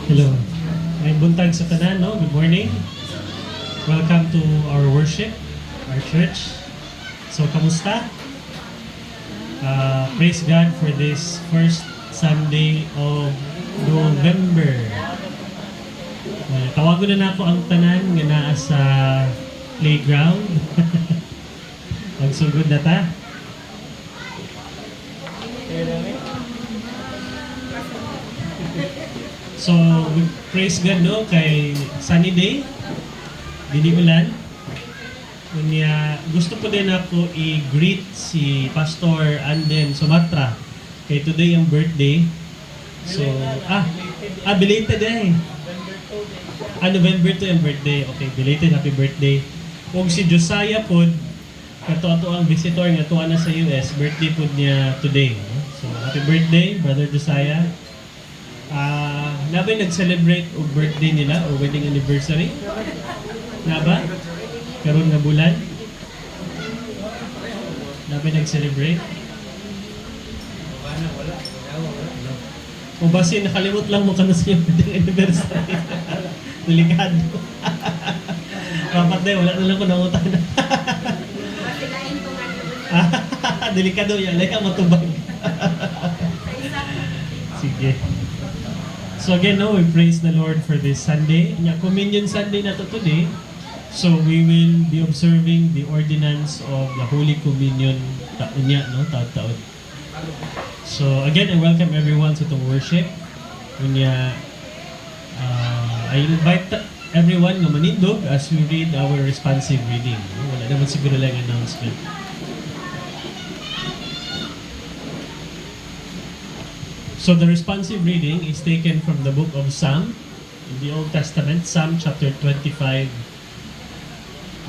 Hello. May buntag sa tanan, no? Good morning. Welcome to our worship, our church. So, kamusta? Praise God for this first Sunday of November. Tawagon na ako ang tanan nga naa sa playground. Magsugod na ta. So, praise God, no? Kay sunny day, dili ulan. Kunya, gusto ko din ako i-greet si Pastor Anden Sumatra. Kay today ang birthday. So, belated eh. November 2 ang birthday. Okay, belated happy birthday. Kung si Josiah pod, kato-ato ang visitor nga tuwa na sa US, birthday pod niya today. No? So, happy birthday, Brother Josiah. Nabay nag-celebrate o birthday nila o wedding anniversary? Naba? Karon nga bulan? Nabay nag-celebrate? O basi nakalimot lang mo ka na sa iyong wedding anniversary. Delikado. Kapat na wala na lang ko nangutan. Delikado yan. Laya matubag. Sige. So again, no, we praise the Lord for this Sunday. Communion Sunday na to today. So we will be observing the ordinance of the Holy Communion taon-nya, no, taon-taon. So again, I welcome everyone to the worship. I invite everyone na manindog as we read our responsive reading. Wala naman siguro lang announcement. So the responsive reading is taken from the book of Psalm in the Old Testament, Psalm chapter 25,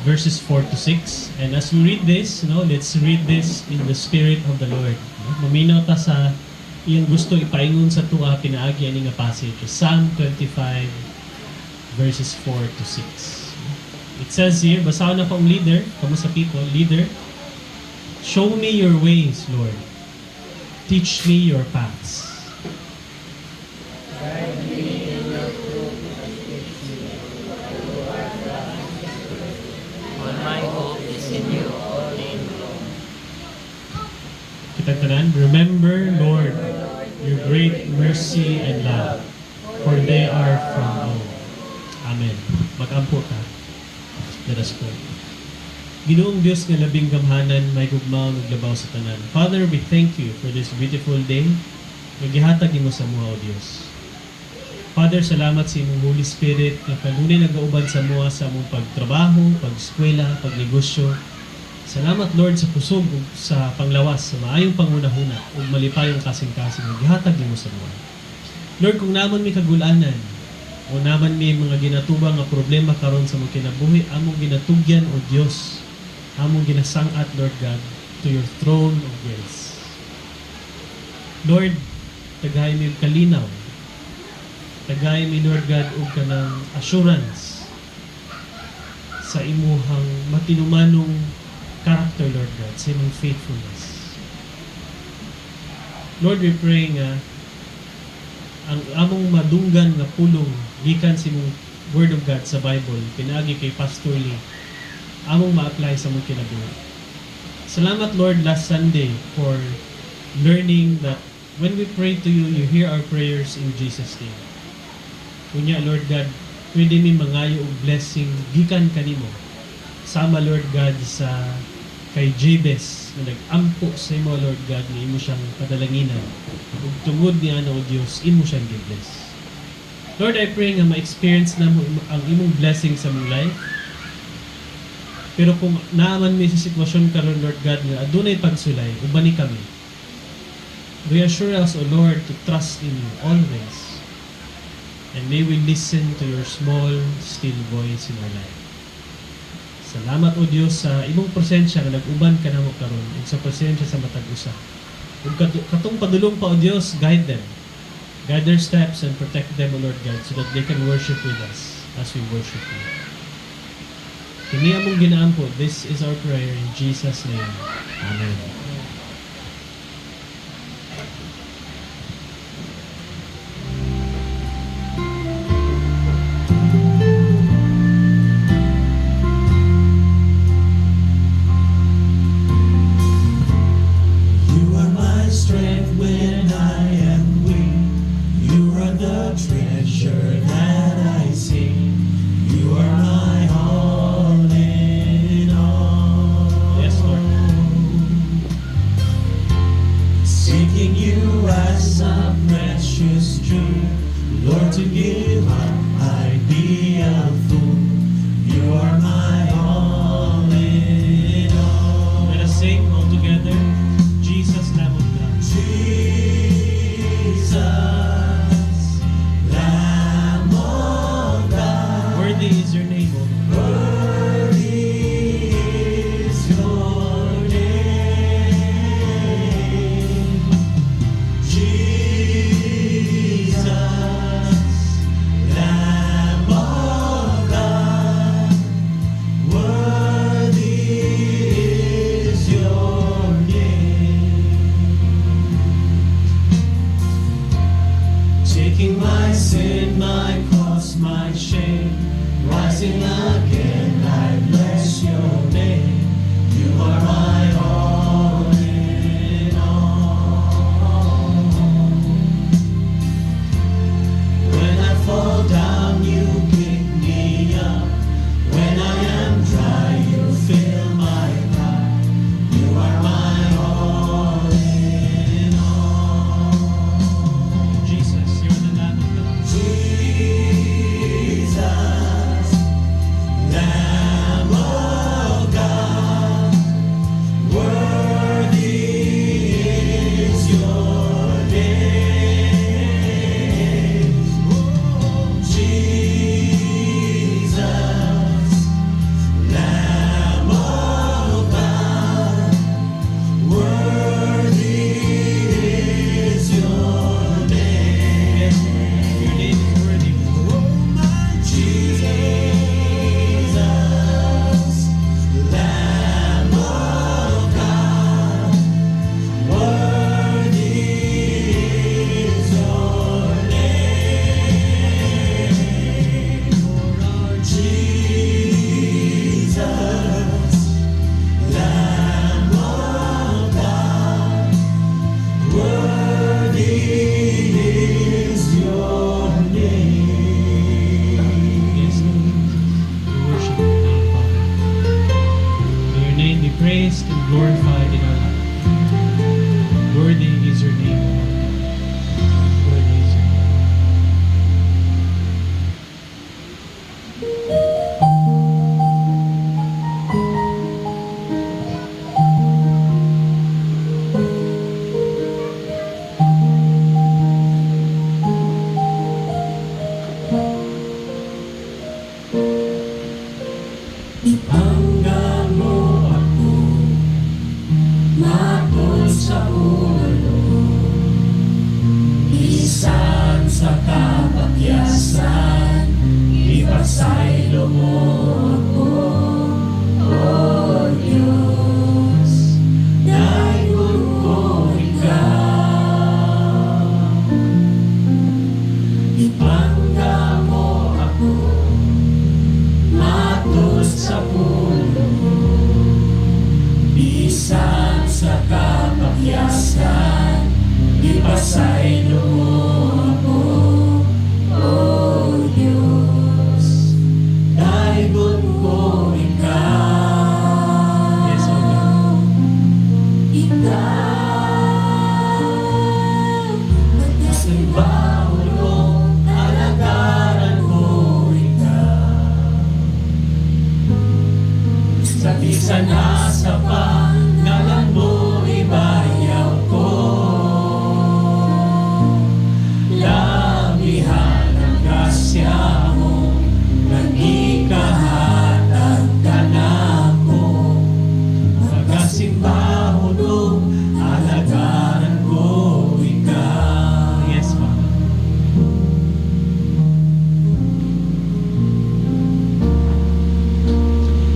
verses 4 to 6. And as we read this, let's read this in the Spirit of the Lord. Maminaw ta sa iyang gusto ipaingon sa tuwa pinaagi ani nga passage. Psalm 25, verses 4 to 6. It says here, basahan na pang leader, kamo sa people, leader, show me your ways, Lord. Teach me your paths. Remember, Lord, your great mercy and love, for they are from you. Amen. Mag-ampo ka. Let us pray. Ginoong Diyos nga labing gamhanan, may gugmaw, naglabaw sa tanan. Father, we thank you for this beautiful day. Nagihatag mo sa mga, O Diyos. Father, salamat sa imong Holy Spirit na kanunay nagauban sa mga sa among pagtrabaho, pag-eskwela, pagnegosyo. Salamat, Lord, sa kusog ug sa panglawas, sa maayong pangunahuna ug malipayong kasing-kasing nga gihatag nimo sa mga. Lord, kung naman may kagulanan o naman may mga ginatubang nga problema karon sa mga kinabuhi, among ginatugyan, O Dios, among ginasangat, Lord God, to your throne of grace. Lord, tagay mi kalinaw. Tagay mi, Lord God, ug kanang assurance sa imuhang matinumanong character, Lord God, sa imong faithfulness. Lord, we pray nga ang among madunggan nga pulong gikan sa imong Word of God sa Bible, pinaagi kay Pastor Lee, among ma-apply sa mong kinabuhi. Salamat, Lord, last Sunday for learning that when we pray to you, you hear our prayers in Jesus' name. Kunya, Lord God, pwede mi mangayo og blessing gikan kanimo. Sama, Lord God, sa kay Jabez na nag-ampo sa imo, Lord God, na imo siyang padalanginan. Ug tungod niya, O Diyos, imo siyang gi-bless. Lord, I pray nga ma-experience na mo ang imong blessing sa mong life. Pero kung naaman mi sa sitwasyon karon, Lord God, nga adunay pagsulay, ubani kami. Reassure us, O Lord, to trust in you always. And may we listen to your small, still voice in our life. Salamat, O Diyos, sa imong presensya na nag-uban ka na mo karon ug sa presensya sa matag usa. Ug katong padulong pa, O Diyos, guide them. Guide their steps and protect them, O Lord God, so that they can worship with us as we worship you. Kini among ginaampo, this is our prayer in Jesus' name. Amen. to give up, I'd be a fool. You are my all in all. Let us sing all together. Jesus, Lamb of God. Jesus, Lamb of God. Worthy is your name, O Lord. Worthy is your name. Jesus, Lamb of God. Worthy is your name. Taking my sin, my cross, my shame, rising again, I bless your name. You are my all in all. When I fall down, you pick me up. When I am dry, you fill my cup. You are my all in all. Jesus, you're the Lamb of God. Jesus, Lamb of God, worthy is your name. Jesus, Lamb of God, worthy is your name. Your name is worthy. Oh, my Jesus, Lamb of God, worthy is your name. Oh, Jesus, Lamb of God, worthy is your name. Yes, Lord. We worship your name, Father. May your name be praised and glorified in our life. Worthy is your name, O Lord. Worthy is your name. Hanggang mo ako matol sa ulo, isan sa kapakyasan, ipasaylo mo ako, O Diyos, daigod ko ikaw. Ipangga mo ako matol sa puno, bisan sa kapakyasan, ipasaylo mo ako, O Diyos, daigod ko ikaw. Yes, O God. Ikaw, magkasimbaho ko, alagaran ko ikaw. Sa bisan asa pa, ngalan mo ibayaw ko. Labihan ang grasya mo, nag-ikahatag ka na ko. Pagkasimbaho ko, alagaran ko ikaw. Yes, Father.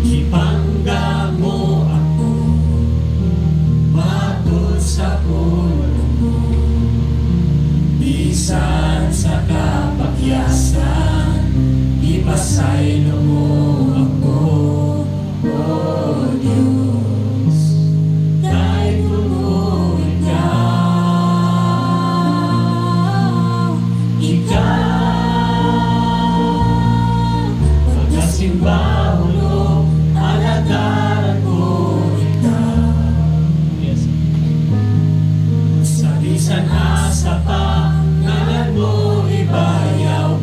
Ipangga mo ako matol sa puno mo, bisan sa kapakyasan, ipasaylo mo ako, O Diyos, daigod ko ikaw. Ikaw, pagkasimbaho ko, alagaran ko ikaw. Yes. Sa bisan asa pa, ngalan mo ibayaw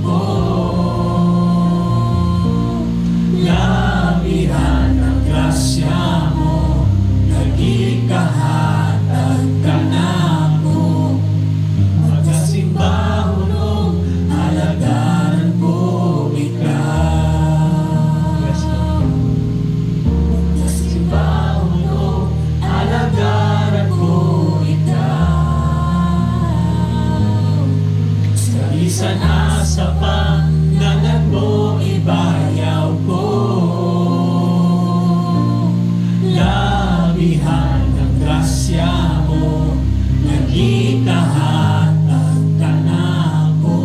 Bisan asa pa ngalan mo ibayaw ko. Labihan ng grasya mo, nagikahatag ka na ako.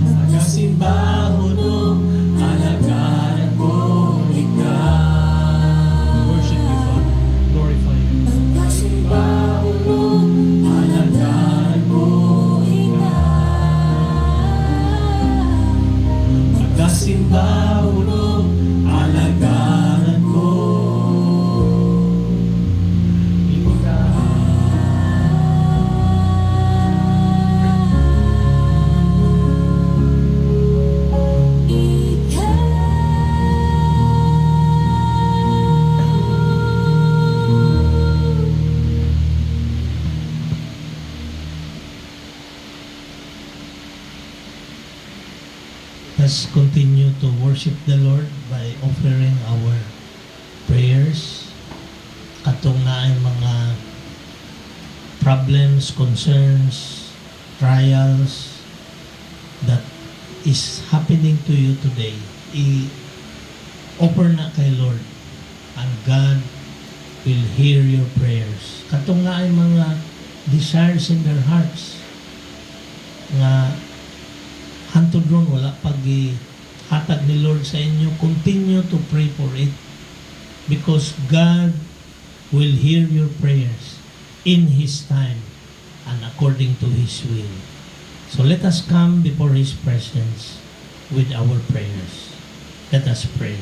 Pagkasimbaho no, alagaran ko ikaw. Worship you, Father. Glorify you. Pagkasimbaho no, alagaran ko ikaw. Pagkasimbaho no, alagaran ko Let's continue to worship the Lord by offering our prayers. Katong na ay mga problems, concerns, trials that is happening to you today. I-offer na kay Lord and God will hear your prayers. Katong na ay mga desires in their hearts nga hantod ron wala hatag ni Lord sa inyo, continue to pray for it because God will hear your prayers in His time and according to His will. So let us come before His presence with our prayers. Let us pray.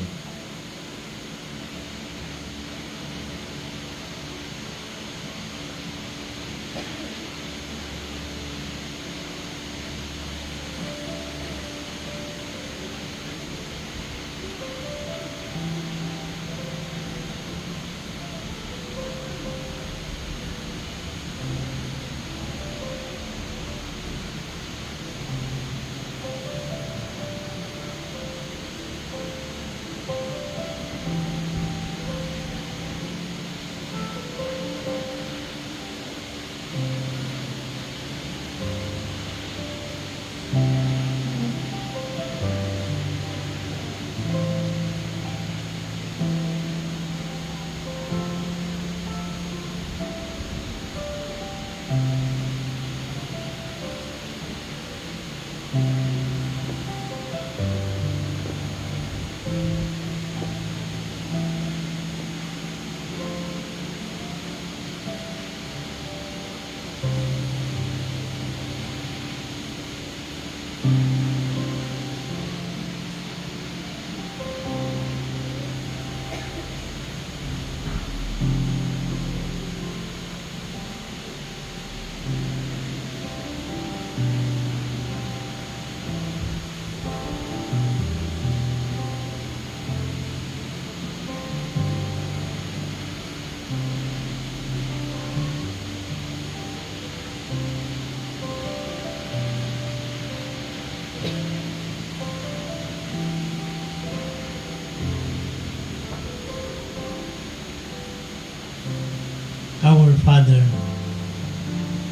Our Father,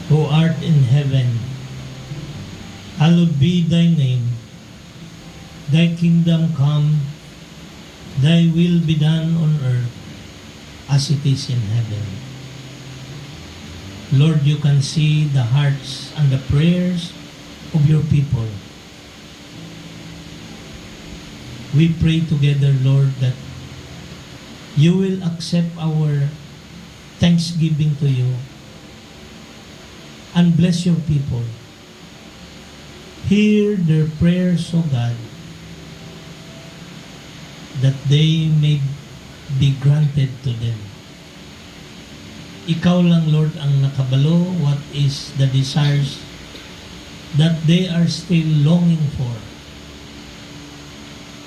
who art in heaven, hallowed be thy name. Thy kingdom come, thy will be done on earth as it is in heaven. Lord, you can see the hearts and the prayers of your people. We pray together, Lord, that you will accept our thanksgiving to you and bless your people. Hear their prayers, O God, that they may be granted to them. Ikaw lang, Lord, ang nakabalo what is the desires that they are still longing for.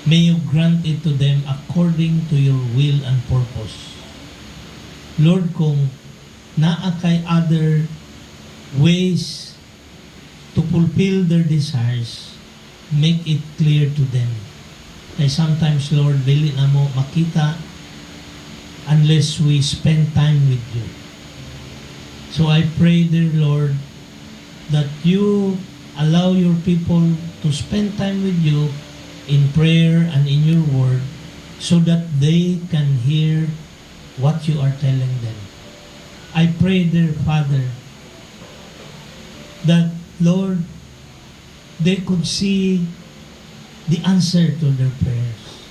May you grant it to them according to your will and purpose. Lord, kung naa kay other ways to fulfill their desires, make it clear to them. Kaya sometimes, Lord, dili na mo makita unless we spend time with you. So I pray, dear Lord, that you allow your people to spend time with you in prayer and in your word so that they can hear what you are telling them. I pray, dear Father, that, Lord, they could see the answer to their prayers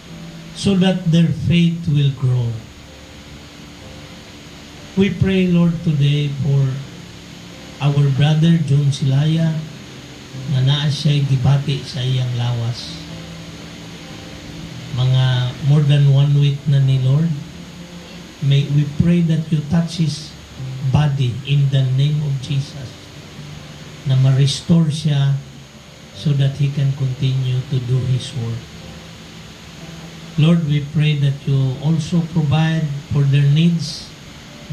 so that their faith will grow. We pray, Lord, today for our brother John Silaya na naa siya'y gibati sa iyang lawas. Mga more than 1 week na ni Lord. May we pray that you touch his body in the name of Jesus, na ma-restore siya so that he can continue to do his work. Lord, we pray that you also provide for their needs,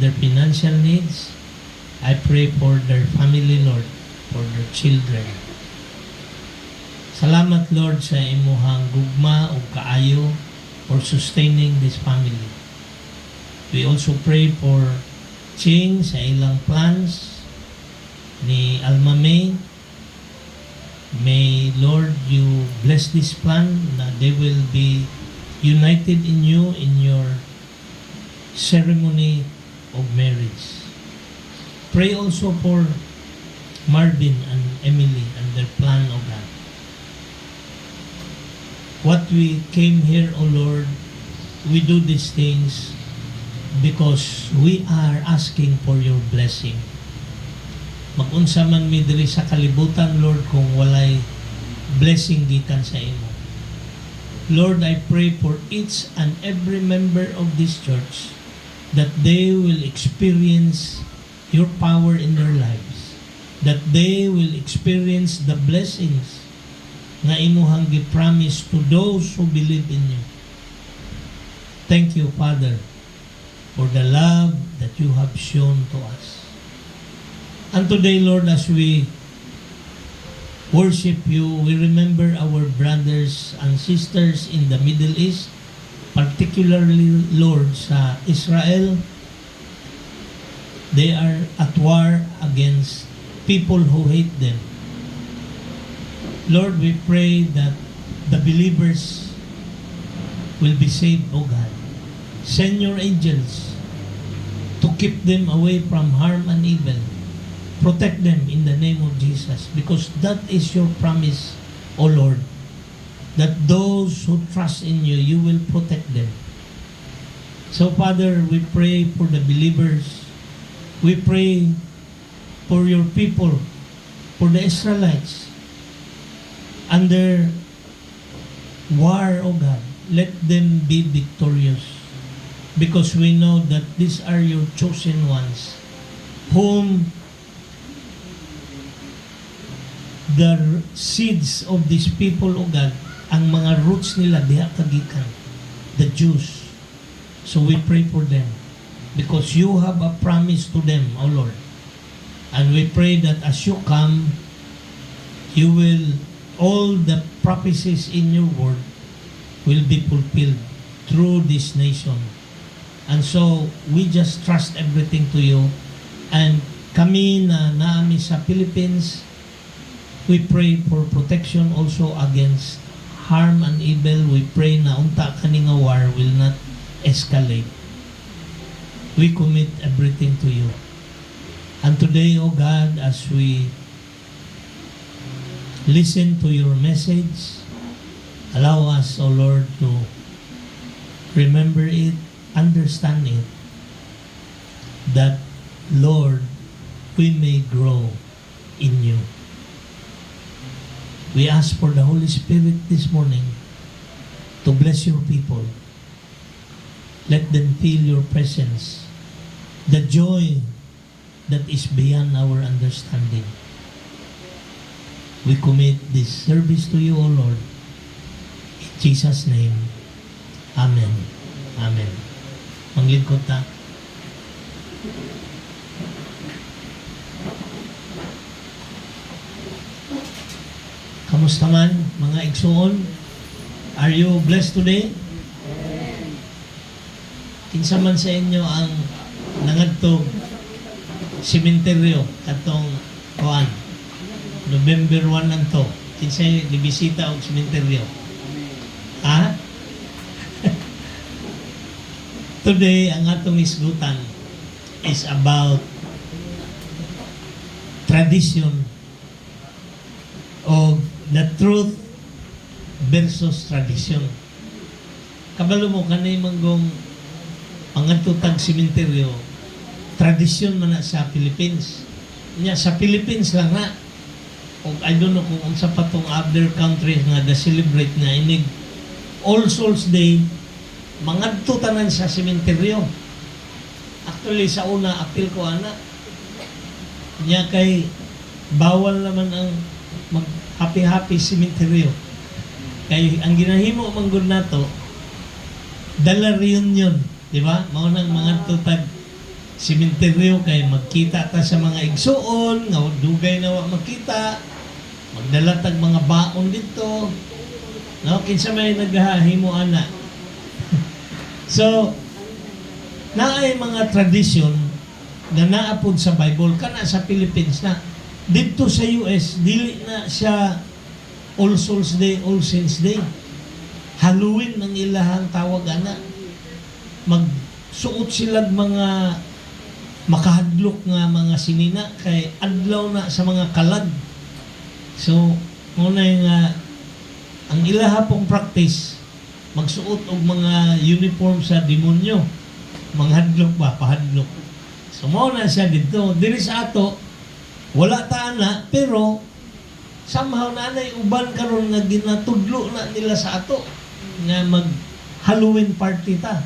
their financial needs. I pray for their family, Lord, for their children. Salamat, Lord, sa imuhang gugma o kaayo for sustaining this family. We also pray for Ching sa ilang plans ni Alma May. May, Lord, you bless this plan na they will be united in you in your ceremony of marriage. Pray also for Marvin and Emily and their plan of that. What we came here, O Lord, we do these things because we are asking for your blessing. Mag-unsa man mi diri sa kalibutan, Lord, kung walay blessing gikan sa imo. Lord, I pray for each and every member of this church that they will experience your power in their lives, that they will experience the blessings na imuhang gi-promise to those who believe in you. Thank you, Father, for the love that you have shown to us. And today, Lord, as we worship you, we remember our brothers and sisters in the Middle East, particularly, Lord, sa Israel. They are at war against people who hate them. Lord, we pray that the believers will be saved, O God. Send your angels to keep them away from harm and evil. Protect them in the name of Jesus, because that is your promise, O Lord, that those who trust in you, you will protect them. So, Father, we pray for the believers. We pray for your people, for the Israelites, under war, O God. Let them be victorious, because we know that these are your chosen ones, whom the seeds of these people, O God, ang mga roots nila diha kagikan, the Jews. So we pray for them, because you have a promise to them, O Lord. And we pray that as you come, you will, all the prophecies in your word will be fulfilled through this nation. And so we just trust everything to you. And kami na naami sa Philippines, we pray for protection also against harm and evil. We pray na unta kaning war will not escalate. We commit everything to you. And today, O God, as we listen to your message, allow us, O Lord, to remember it, understand it, that, Lord, we may grow in you. We ask for the Holy Spirit this morning to bless your people. Let them feel your presence, the joy that is beyond our understanding. We commit this service to you, O Lord. In Jesus' name, Amen. Amen. Manglingkod ta. Kamusta man, mga igsoon? Are you blessed today? Kinsa man sa inyo ang nangadtog sementeryo katong kuan November 1 nanto. Kinsay dibisita og sementeryo. Ha? Today, ang atong isgutan is about tradition o the truth versus tradition. Kabalo mo, kanay manggong pangatutag sementeryo, tradisyon man na sa Philippines. Nya sa Philippines lang na. O I don't know kung unsa pa tong other countries nga da-celebrate nga inig All Souls Day, mangadto tanan sa sementeryo. Actually, sa una, apil ko ana. Nya kay bawal naman ang mag-happy-happy sementeryo. Kay ang ginahimo manggod nato, dala reunion, di ba? Mao nang mga tutag sementeryo kay magkita ta sa mga igsuon, nga dugay na wa makita, magdala tag mga baon dito. No, kinsa may naghahimo ana. So, naay mga tradisyon na naapod sa Bible kana sa Philippines na. Dito sa US, dili na siya All Souls Day, All Saints Day. Halloween ang ilahang tawag ana. Magsuot sila mga makahadlok nga mga sinina kay adlaw na sa mga kalag. So, muna nga ang ilaha pong practice magsuot og mga uniform sa demonyo. Manghadlok ba, pahadlok. So, mao na siya dito. Diri sa ato, wala ta ana, pero somehow nanay uban karon nga ginatudlo na nila sa ato nga mag Halloween party ta.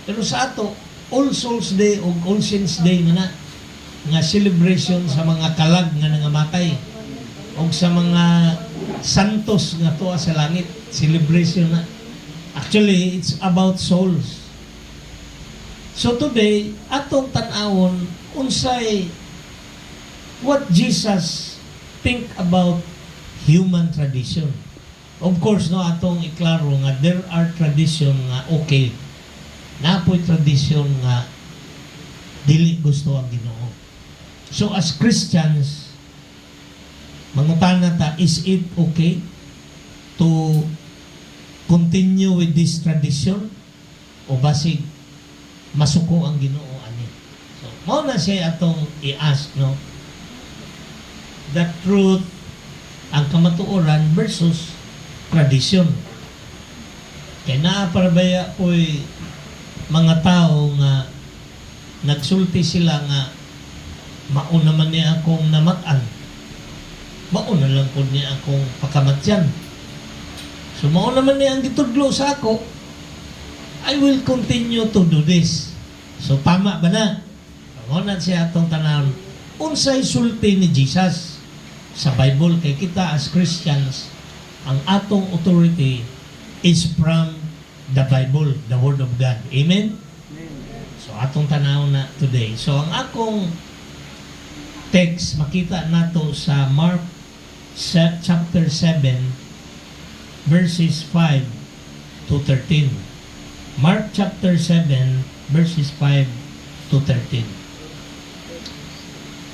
Pero sa ato, All Souls Day o All Saints Day na nga celebration sa mga kalag nga nangamatay o sa mga santos nga tuwa sa langit, celebration na. Actually, it's about souls. So today, atong tan-awon unsay what Jesus think about human tradition. Of course, no, atong iklaro nga there are tradition nga okay. Napoy tradisyon nga dili gusto ang Ginoo. So as Christians, mangutana ta, is it okay to continue with this tradition o basig masuko ang Ginoo ani? So mao na siya atong i-ask, no, the truth, ang kamatuoran versus tradition. Kaya naaparabaya po'y mga tao nga nagsulti sila nga mauna man niya akong namat-an, mauna lang po niya akong pakamatyan. So mauna man niya ang gitudlo sa ako, I will continue to do this. So tama ba na? Mauna siya atong tanan unsay sulti ni Jesus sa Bible. Kay kita as Christians, ang atong authority is from the Bible, the Word of God. Amen? So, atong tanaw na today. So, ang akong text, makita nato sa Mark chapter 7, verses 5 to 13. Mark chapter 7, verses 5 to 13.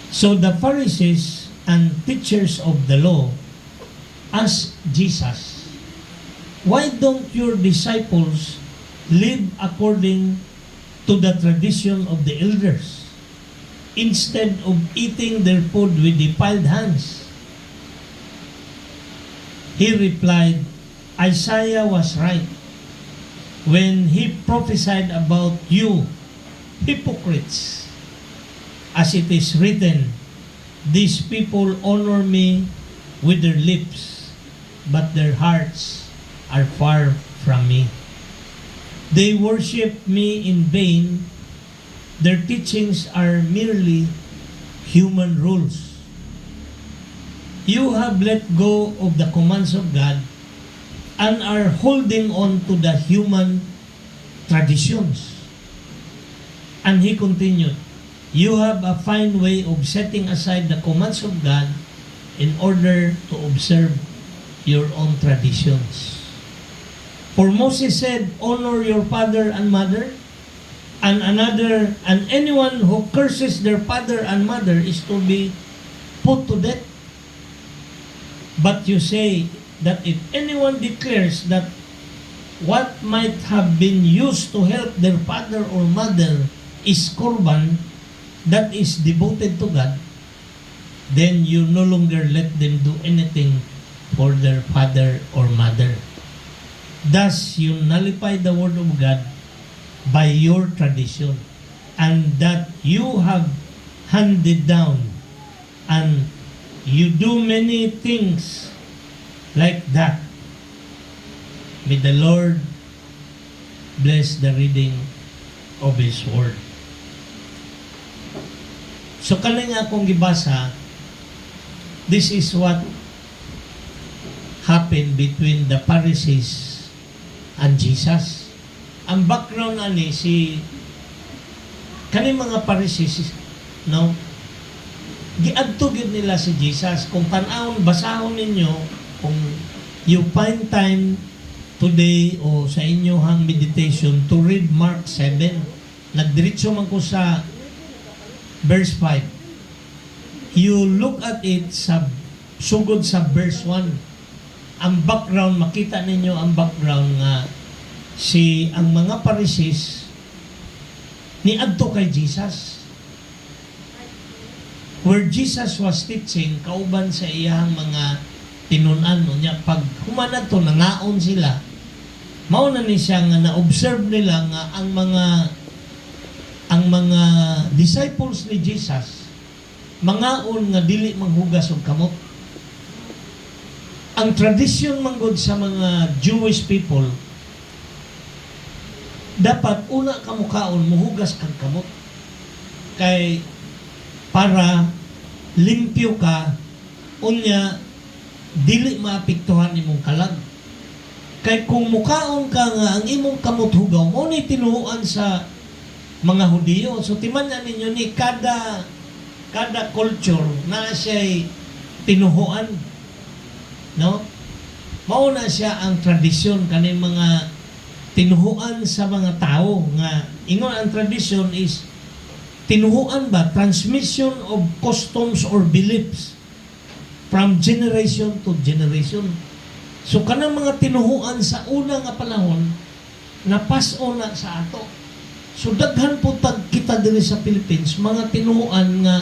So, the Pharisees and teachers of the law asked Jesus, "Why don't your disciples live according to the tradition of the elders instead of eating their food with defiled hands?" He replied, "Isaiah was right when he prophesied about you, hypocrites. As it is written, these people honor me with their lips, but their hearts are far from me. They worship me in vain. Their teachings are merely human rules. You have let go of the commands of God and are holding on to the human traditions." And he continued, "You have a fine way of setting aside the commands of God in order to observe your own traditions. For Moses said, 'Honor your father and mother,' and anyone who curses their father and mother is to be put to death. But you say that if anyone declares that what might have been used to help their father or mother is korban, that is devoted to God, then you no longer let them do anything for their father or mother. Thus, you nullify the word of God by your tradition, and that you have handed down, and you do many things like that. May the Lord bless the reading of His Word. So kaning akong gibasa, this is what happened between the Pharisees and Jesus. Ang background ani kaning mga Pharisees, no? Giadto gyud nila si Jesus. Kung tan-awon, basahon ninyo, kung you find time today o sa inyohang meditation to read Mark 7. Nagdiretso man ko sa verse 5. You look at it sa sugod sa verse 1. Ang background, makita ninyo ang background nga ang mga Pharisees niadto kay Jesus. Where Jesus was teaching, kauban sa iyang mga tinunan niya, pag humanad to, nangaon sila, mauna ni siya nga na-observe nila nga ang mga disciples ni Jesus mangaon nga dili manghugas og kamot. Ang tradisyon manggod sa mga Jewish people, dapat una ka mukaon muhugas kang kamot kay para limpyo ka, unya dili maapektuhan imong kalag. Kay kung mukaon ka nga ang imong kamot hugaw, mo ni tinuhuan sa mga Hudiyo. So timan-an ninyo ni kada culture na siya'y tinuhuan, no? Mao na siya ang tradisyon kaning mga tinuhuan sa mga tao nga ingon ang tradition is tinuhuan ba, transmission of customs or beliefs from generation to generation. So kanang mga tinuhuan sa una nga panahon na pass-on na sa ato. So daghan po kita diri sa Philippines mga tinuhuan nga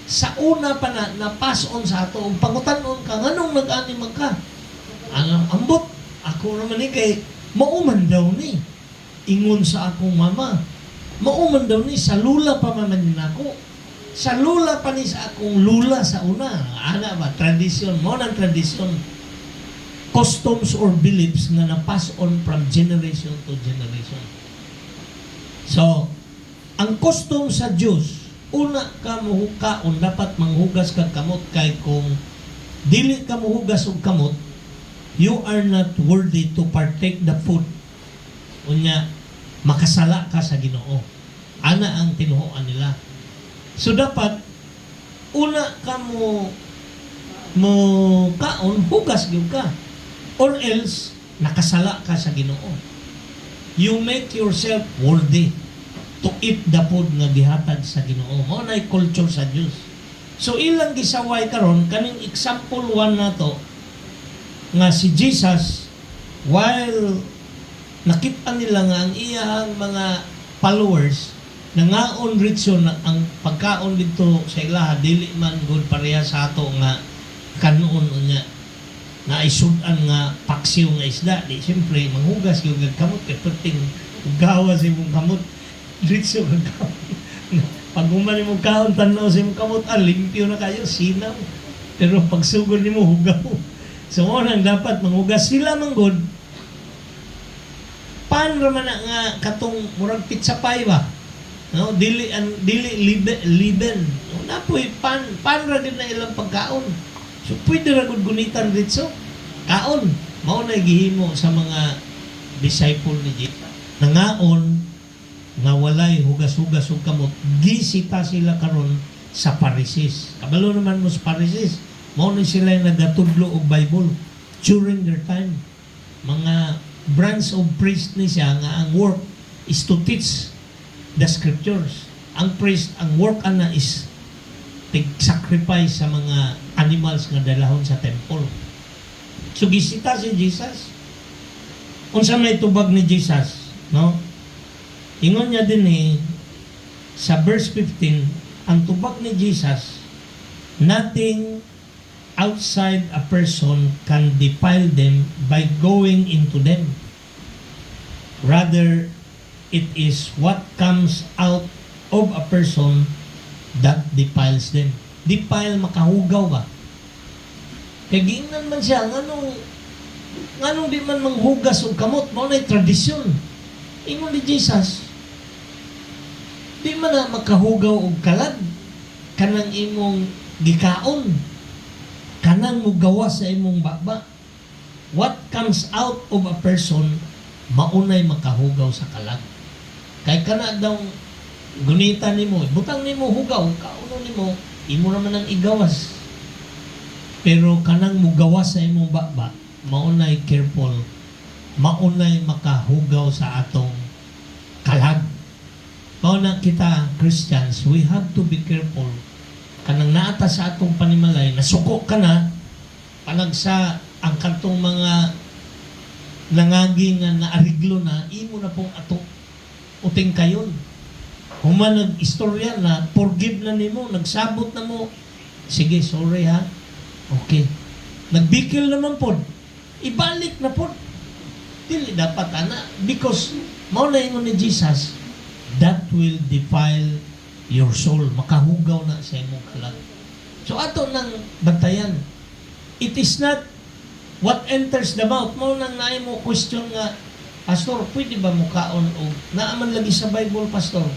sa una pa na pass-on sa ato. Ug pangutanon ka nganong nag-ani man ka? Ang ambot ako naman ni kay mauman daw ni ingon sa akong mama. Mauman daw ni sa lula pa man nako. Sa lula pa ni sa akong lula sa una. Ana ba tradisyon mo nang tradisyon. Customs or beliefs na na-pass on from generation to generation. So, ang custom sa Diyos, una ka muhukaon, dapat manghugas kag kamot kay kung dili ka muhugas og kamot, you are not worthy to partake the food. Unya, makasala ka sa Ginoo. Ana ang tinuhuan nila. So dapat una ka mo kaon, hugas gyud ka. Or else nakasala ka sa Ginoo. You make yourself worthy to eat the food nga gihatag sa Ginoo. Mao nay culture sa Dios. So ilang gisaway karon kaning example 1 nato nga si Jesus, while nakita nila nga ang iyang mga followers nangaon ritso na ang pagkaon dito sa ilaha dili man gud pareha sa ato nga kanon unya na isudan nga paksiw nga isda. Di siyempre manghugas yung kamot kay perting gawas imong kamot ritso kag kamot. Pag umani mo kaon tanaw sa imong kamot, limpyo na kayo, sinaw. Pero pag sugod nimo hugaw. So unang dapat manghugas sila manggod. Pan ra man nga katong murag pizza pie ba? No, dili liben. No, napoy pan ra gid na ilang pagkaon. So pwede ra gud gunitan dito. Kaon mao na gihimo sa mga disciple ni Jesus. Nangaon nga walay hugas-hugas ug kamot, gisita sila karon sa Pharisees. Kabalo naman mo sa Pharisees, mao ni sila nagatudlo og Bible during their time. Mga branch of priest ni siya nga ang work is to teach the scriptures. Ang priest, ang work ana is sacrifice sa mga animals nga dalahon sa temple. So gisita si Jesus. Unsa may tubag ni Jesus, no? Ingon niya din sa verse 15, ang tubag ni Jesus, nothing outside a person can defile them by going into them. Rather, it is what comes out of a person that defiles them. Defile, makahugaw ba? Kaya giingnan man siya, nganong di man manghugas o kamot, mao na tradisyon. Ingon ni Jesus, di man na makahugaw og kalag, kanang imong gikaon, kanang mugawa sa imong baba. What comes out of a person, maunay makahugaw sa kalag. Kay kana daw gunita nimo, butang nimo hugaw, kauno nimo, imo naman ang igawas. Pero kanang mugawas sa imong baba, maunay careful, maunay makahugaw sa atong kalag. Mauna kita, Christians, we have to be careful. Kanang naata sa atong panimalay, nasuko ka na, panagsa ang kantong mga nangagi nga naariglo na, imo na pong atong uting kayon. Human nag-istorya na, forgive na nimo, nagsabot na mo, sige, sorry ha, okay. Nagbikil naman po, ibalik na po. Dili dapat ana, because mao na ingon ni Jesus, that will defile your soul. Makahugaw na sa imong kalag. So ato nang bantayan, it is not what enters the mouth. Mao nang naay mo question nga, Pastor, pwede ba mukaon o naaman lagi sa Bible, Pastor,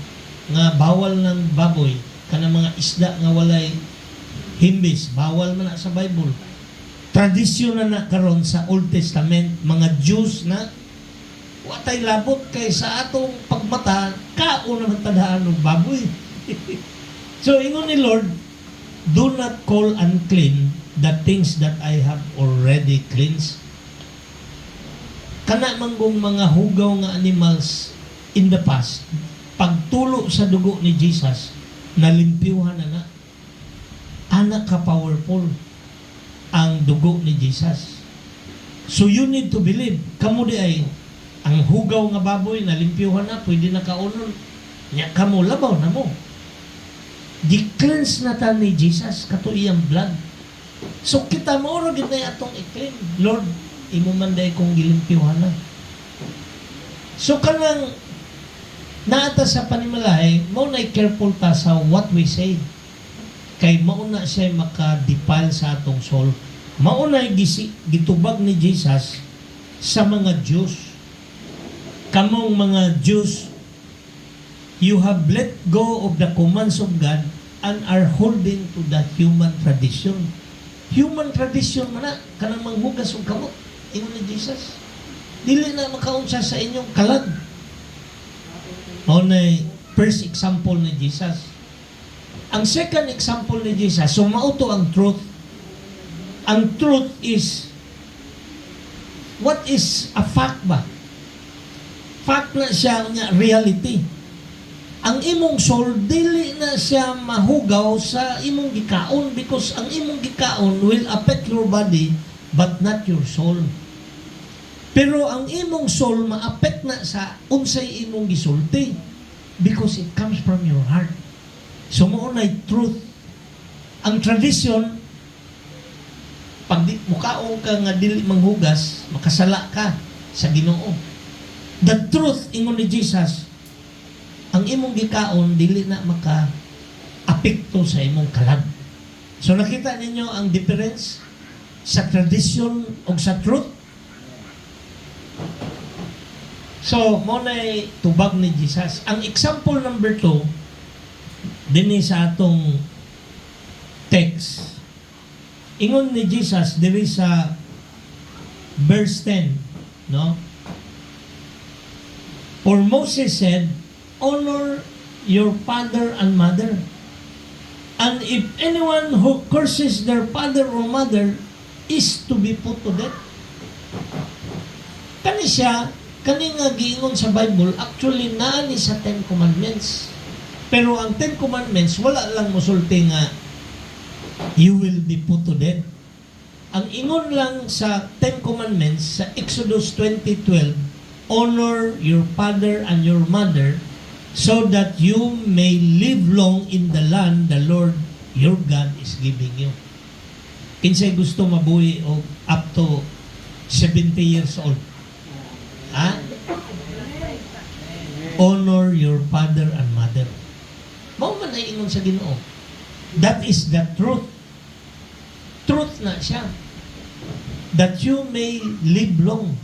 nga bawal ng baboy, kanang mga isda nga walay himbis, bawal man na sa Bible. Tradisyon na karon sa Old Testament, mga Jews na watay labot kay sa atong pagmata, kao naman tadaan ng baboy. So, ingon ni Lord, do not call unclean the things that I have already cleansed. Kana manggong mga hugaw nga animals in the past, pagtulo sa dugo ni Jesus, nalimpyuhan na. Anak ka powerful ang dugo ni Jesus. So you need to believe. Kamu di ay, ang hugaw nga baboy, nalimpyuhan na, pwede na kaunon. Nya kamo, labaw na mo. Di-cleanse na ta ni Jesus, kato iyang blood. So kita mo, ragid na atong i-clean. Lord, imo man day kong gilimpyuhan na. So kanang naata sa panimalay, mo na careful ta sa what we say. Kay mauna siya makadipal sa atong soul. Mauna gitubag ni Jesus sa mga Jews. Kamong mga Jews, you have let go of the commands of God and are holding to the human tradition. Human tradition man na, kanang manghugas og kamot. Ingon ni Jesus, dili na makaunsa sa inyong kalag. Mauna first example ni Jesus. Ang second example ni Jesus, so mauto ang truth. Ang truth is, what is a fact ba? Fact na siya nga reality. Ang imong soul, dili na siya mahugaw sa imong gikaon because ang imong gikaon will affect your body but not your soul. Pero ang imong soul ma-affect na sa unsay imong gisulti because it comes from your heart. So mo na truth. Ang tradition, pag mukaong ka nga dili manghugas, makasala ka sa Ginoo. The truth, ingon ni Jesus, ang imong gikaon dili na maka-apekto sa imong kalag. So nakita ninyo ang difference sa tradition o sa truth? So, mo na tubag ni Jesus. Ang example number 2, dinhi sa atong text. Ingon ni Jesus diri sa verse 10, no? For Moses said, honor your father and mother. And if anyone who curses their father or mother is to be put to death. Kani siya, kani nga giingon sa Bible, actually naa ni sa 10 Commandments. Pero ang 10 Commandments, wala lang musulti nga you will be put to death. Ang ingon lang sa Ten Commandments sa Exodus 20:12, honor your father and your mother so that you may live long in the land the Lord your God is giving you. Kinsay gusto mabuhi o up to 70 years old? Ha? Honor your father and mother. Mao man ay ingon sa Ginoo. That is the truth. Truth na siya. That you may live long.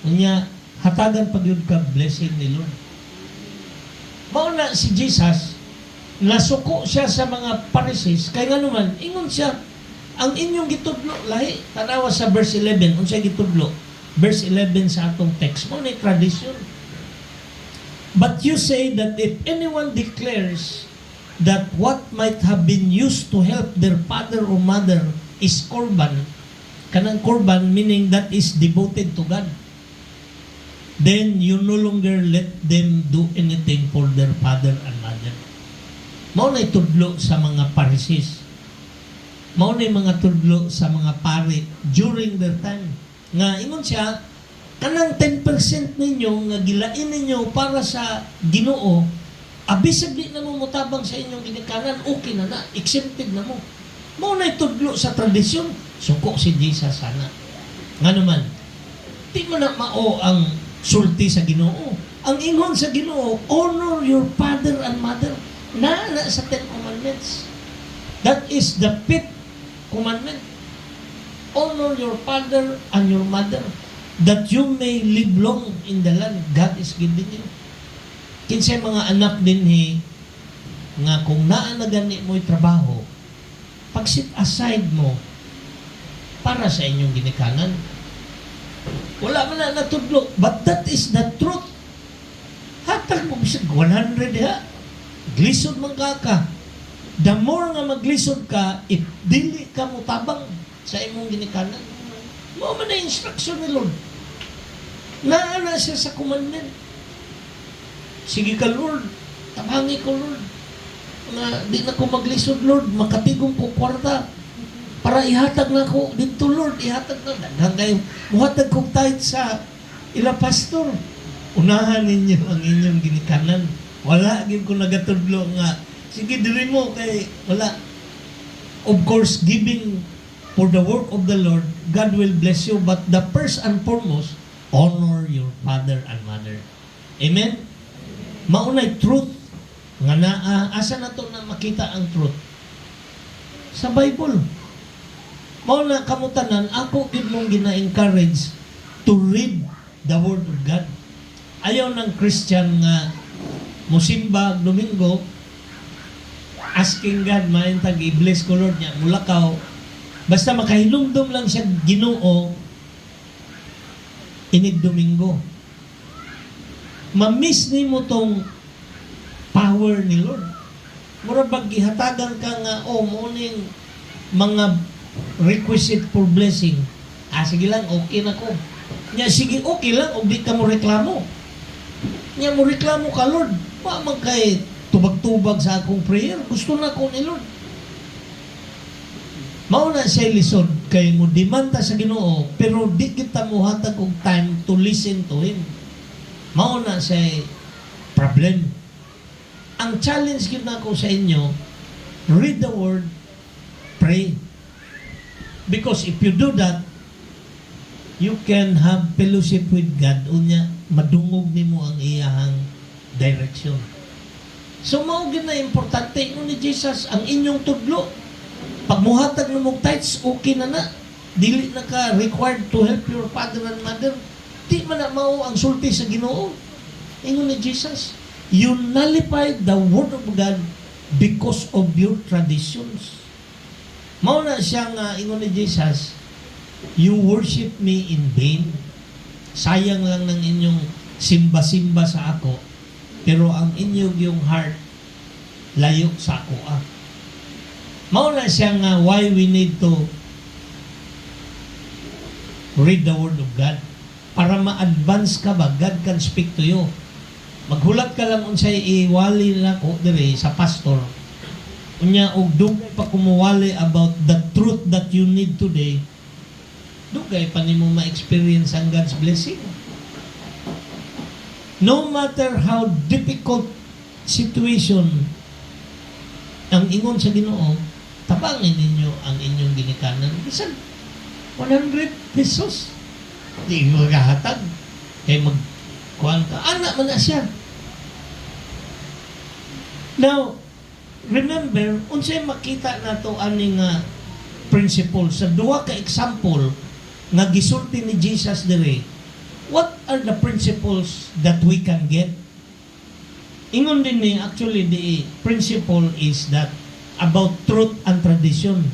Kanya, hatagan pag yun ka blessing ni Lord. Mao na si Jesus, nasuko siya sa mga Pharisees, kaya nga naman, ingon siya, ang inyong gitudlo, lahi, tanawa sa verse 11, unsay gitudlo? Verse 11 sa atong text, mao na tradition. But you say that if anyone declares that what might have been used to help their father or mother is korban, kanang korban meaning that is devoted to God, then you no longer let them do anything for their father and mother. Mao na tudlo sa mga Pharisees. Mao na mga tudlo sa mga pari during their time. Nga ingon siya, kanang 10% ninyo nga gilain ninyo para sa Ginoo, abisag di na mo mutabang sa inyong ginikanan, okay na na, exempted na mo. Mao na tudlo sa tradisyon, suko si Jesus sana. Nga naman, di mo na mao ang sulti sa Ginoo. Ang ingon sa Ginoo, honor your father and mother. Na sa 10 commandments. That is the 5th commandment. Honor your father and your mother, that you may live long in the land God is giving you. Kinsay mga anak din nga kung naa na gani mo'y trabaho, pag-sit aside mo para sa inyong ginikanan. Wala man na natudlo, but that is the truth. Hatag mo bisag 100 ha. Glisod man ka. The more nga maglisod ka, if dili ka mo tabang sa imong ginikanan, mo man na instruction ni Lord. Naana siya sa commandment. Sige ka, Lord. Tabangi ko, Lord. Na di na ko maglisod, Lord. Makatigong ko kwarta. Para ihatag na ko dito, Lord. Ihatag na. Daghang kayo. Muhatag kong tithe sa ila pastor. Unahan ninyo ang inyong ginikanan. Wala, gin ko nagatudlo nga. Sige, diri mo kay wala. Of course, giving for the work of the Lord, God will bless you. But the first and foremost, honor your father and mother. Amen? Maunay truth. Nga asa na to na makita ang truth? Sa Bible. Mauna kamutanan, ako gid mong gina-encourage to read the Word of God. Ayaw ng Christian nga musimba Domingo, asking God, maintag i-bless ko Lord niya, mulakaw. Basta makahilumdum lang siya Ginoo, inig Domingo. Ma-miss ni mo tong power ni Lord. Mura bag gihatagan ka nga, morning, mga requisite for blessing. Sige lang, okay na ko. Nya, sige, okay lang, o di ka mo reklamo. Nya, mo reklamo ka, Lord. Man kay tubag-tubag sa akong prayer. Gusto na ko ni Lord. Mauna siya lisod kay mo demanda sa Ginoo, pero di kita mo hatag og time to listen to Him. Mauna siya problem. Ang challenge gid nako sa inyo, read the Word, pray. Because if you do that, you can have fellowship with God. Unya, madungog nimo ang iyahang direction. So, mao gid na importante ni Jesus ang inyong tudlo. Pag muhatag na mong tithes, okay na na. Dili na ka required to help your father and mother. Di man na mao ang sulti sa Ginoo. Ingon ni Jesus, you nullified the Word of God because of your traditions. Mao na siya nga ingon ni Jesus, you worship me in vain. Sayang lang ng inyong simba-simba sa ako, pero ang inyong yung heart layo sa ako. Mao na siya nga why we need to read the Word of God. Para ma-advance ka ba, God can speak to you. Maghulat ka lang unsay iwali na ko dire sa pastor. Unya og dugay pa kumuwali about the truth that you need today, dugay pa nimo ma-experience ang God's blessing. No matter how difficult situation ang ingon sa Ginoo, tabangin ninyo ang inyong ginikanan. Bisan 100 pesos. Di mo kahatag. Kaya magkuhan ka. Anak man na siya. Now, remember, unsay makita nato aning principle sa duha ka example nga gisulti ni Jesus dire. What are the principles that we can get? Ingon din ni, actually, the principle is that about truth and tradition.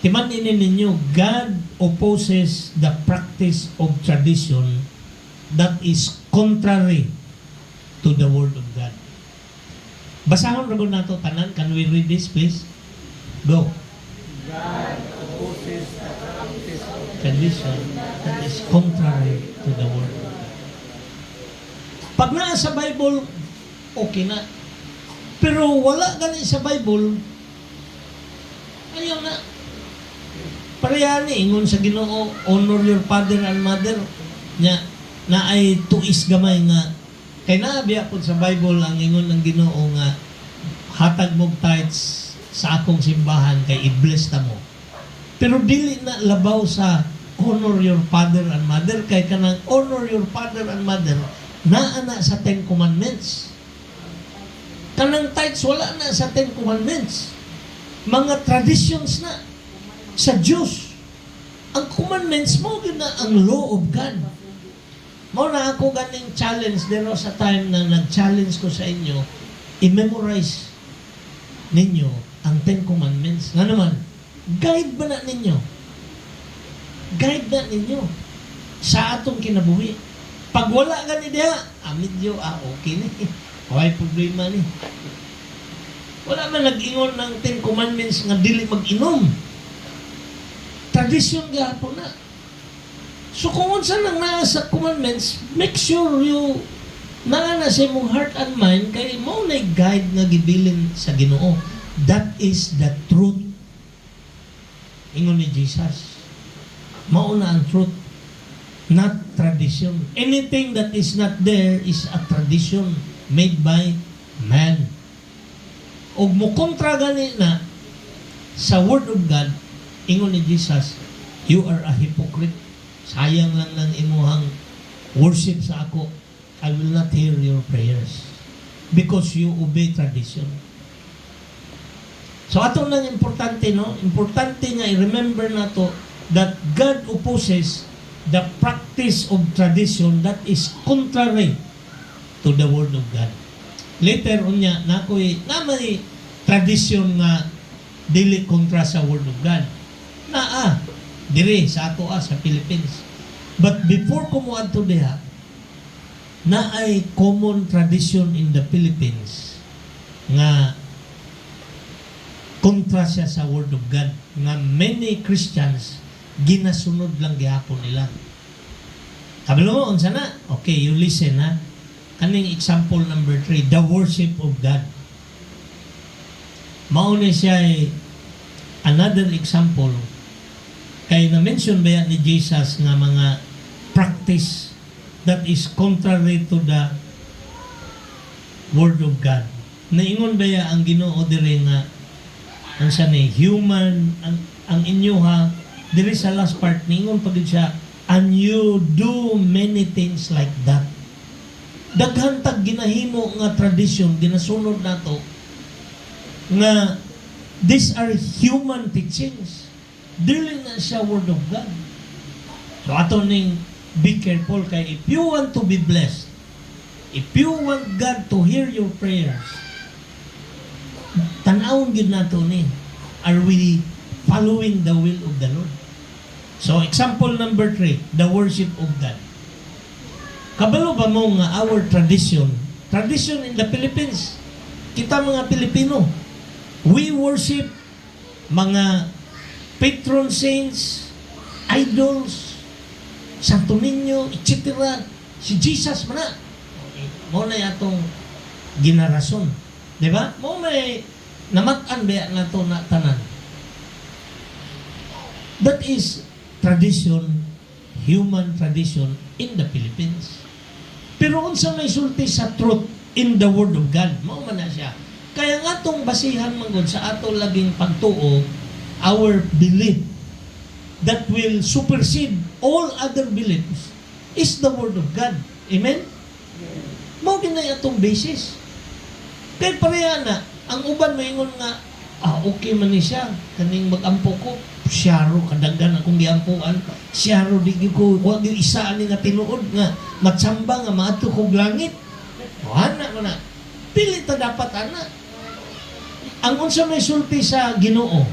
Timanin ninyo, God opposes the practice of tradition that is contrary to the Word of God. Basahon ragon nato tanan. Can we read this, please? Go. God opposes the practice of Tradition that is contrary to the Word of God. Pag naa sa Bible, okay na. Pero wala gani sa Bible, ayaw na. Parehani, ingon sa Ginoo, honor your father and mother. Nya, na ay tuis gamay nga. Kay naabiya po sa Bible ang ingon ng Ginoo nga, hatag mong tithes sa akong simbahan kay i-bless ta mo. Pero dili na labaw sa honor your father and mother, kay kanang honor your father and mother naa na sa 10 Commandments. Kanang tithes wala na sa 10 Commandments. Mga traditions na sa Diyos. Ang commandments mo yun na ang law of God. Mo na ako ganing challenge dero sa time na nag-challenge ko sa inyo, i-memorize ninyo ang 10 Commandments. Nga naman, guide ba na ninyo? Guide na ninyo sa atong kinabuhi. Pag wala gani diha, medyo, okay ni. Why problema ni? Wala man nag-ingon ng 10 Commandments nga dili mag-inom. Tradisyon gahapon na. So kung unsa nang naa sa commandments, make sure you naa na sa imong heart and mind kay mao na guide nga gibilin sa Ginoo. That is the truth. Ingon ni Jesus. Mao na ang truth, not tradition. Anything that is not there is a tradition made by man. Og mo kontra gani na sa word of God, ingon ni Jesus, you are a hypocrite. Sayang lang ng imuhang worship sa ako. I will not hear your prayers because you obey tradition. So ato nang importante, no? Importante nga i-remember na to that God opposes the practice of tradition that is contrary to the Word of God. Later unya nakoy namay tradition nga dili kontra sa Word of God. Dire sa ato sa Philippines. But before kumuad to diha, na ay common tradition in the Philippines nga kontra siya sa Word of God, nga many Christians ginasunod lang gihapon nila. Kabalo mo unsa na? Okay, you listen ha. Kaning example number 3, the worship of God. Mao ni siya another example. Kay na-mention ba yan ni Jesus nga mga practice that is contrary to the Word of God. Naingon ba ya ang Ginoo dire nga ang siya ni human, ang inyo ha, dire sa last part, ningon pa din siya, and you do many things like that. Daghan tag ginahimo nga tradisyon, ginasunod nato, nga these are human teachings. Dili na siya Word of God. So ato ning be careful kay if you want to be blessed, if you want God to hear your prayers, tanawon gid nato ni, are we following the will of the Lord? So example number 3, the worship of God. Kabalo ba mo nga our tradition in the Philippines, kita mga Pilipino, we worship mga patron saints, idols, Santo Niño, etc. Si Jesus man na. Mo na yatong ginarason. Di ba? Mo may Namat-an ba na to na tanan? That is tradition, human tradition in the Philippines. Pero unsa may sulti sa truth in the Word of God, mao man na siya. Kaya nga tong basihan manggod sa ato laging pagtuo, our belief that will supersede all other beliefs is the Word of God. Amen? Mao din na atong basis. Kaya pareha na, ang uban maingon nga, okay man ni siya, kaning mag-ampo ko, siyaro, kadaggan akong giampuan, siyaro, di ko, huwag yung isa ani nga tinuod nga, matsamba nga, maato kong langit. Ana mo na. Pili ta dapat, ana. Ang unsa may sulti sa Ginoo,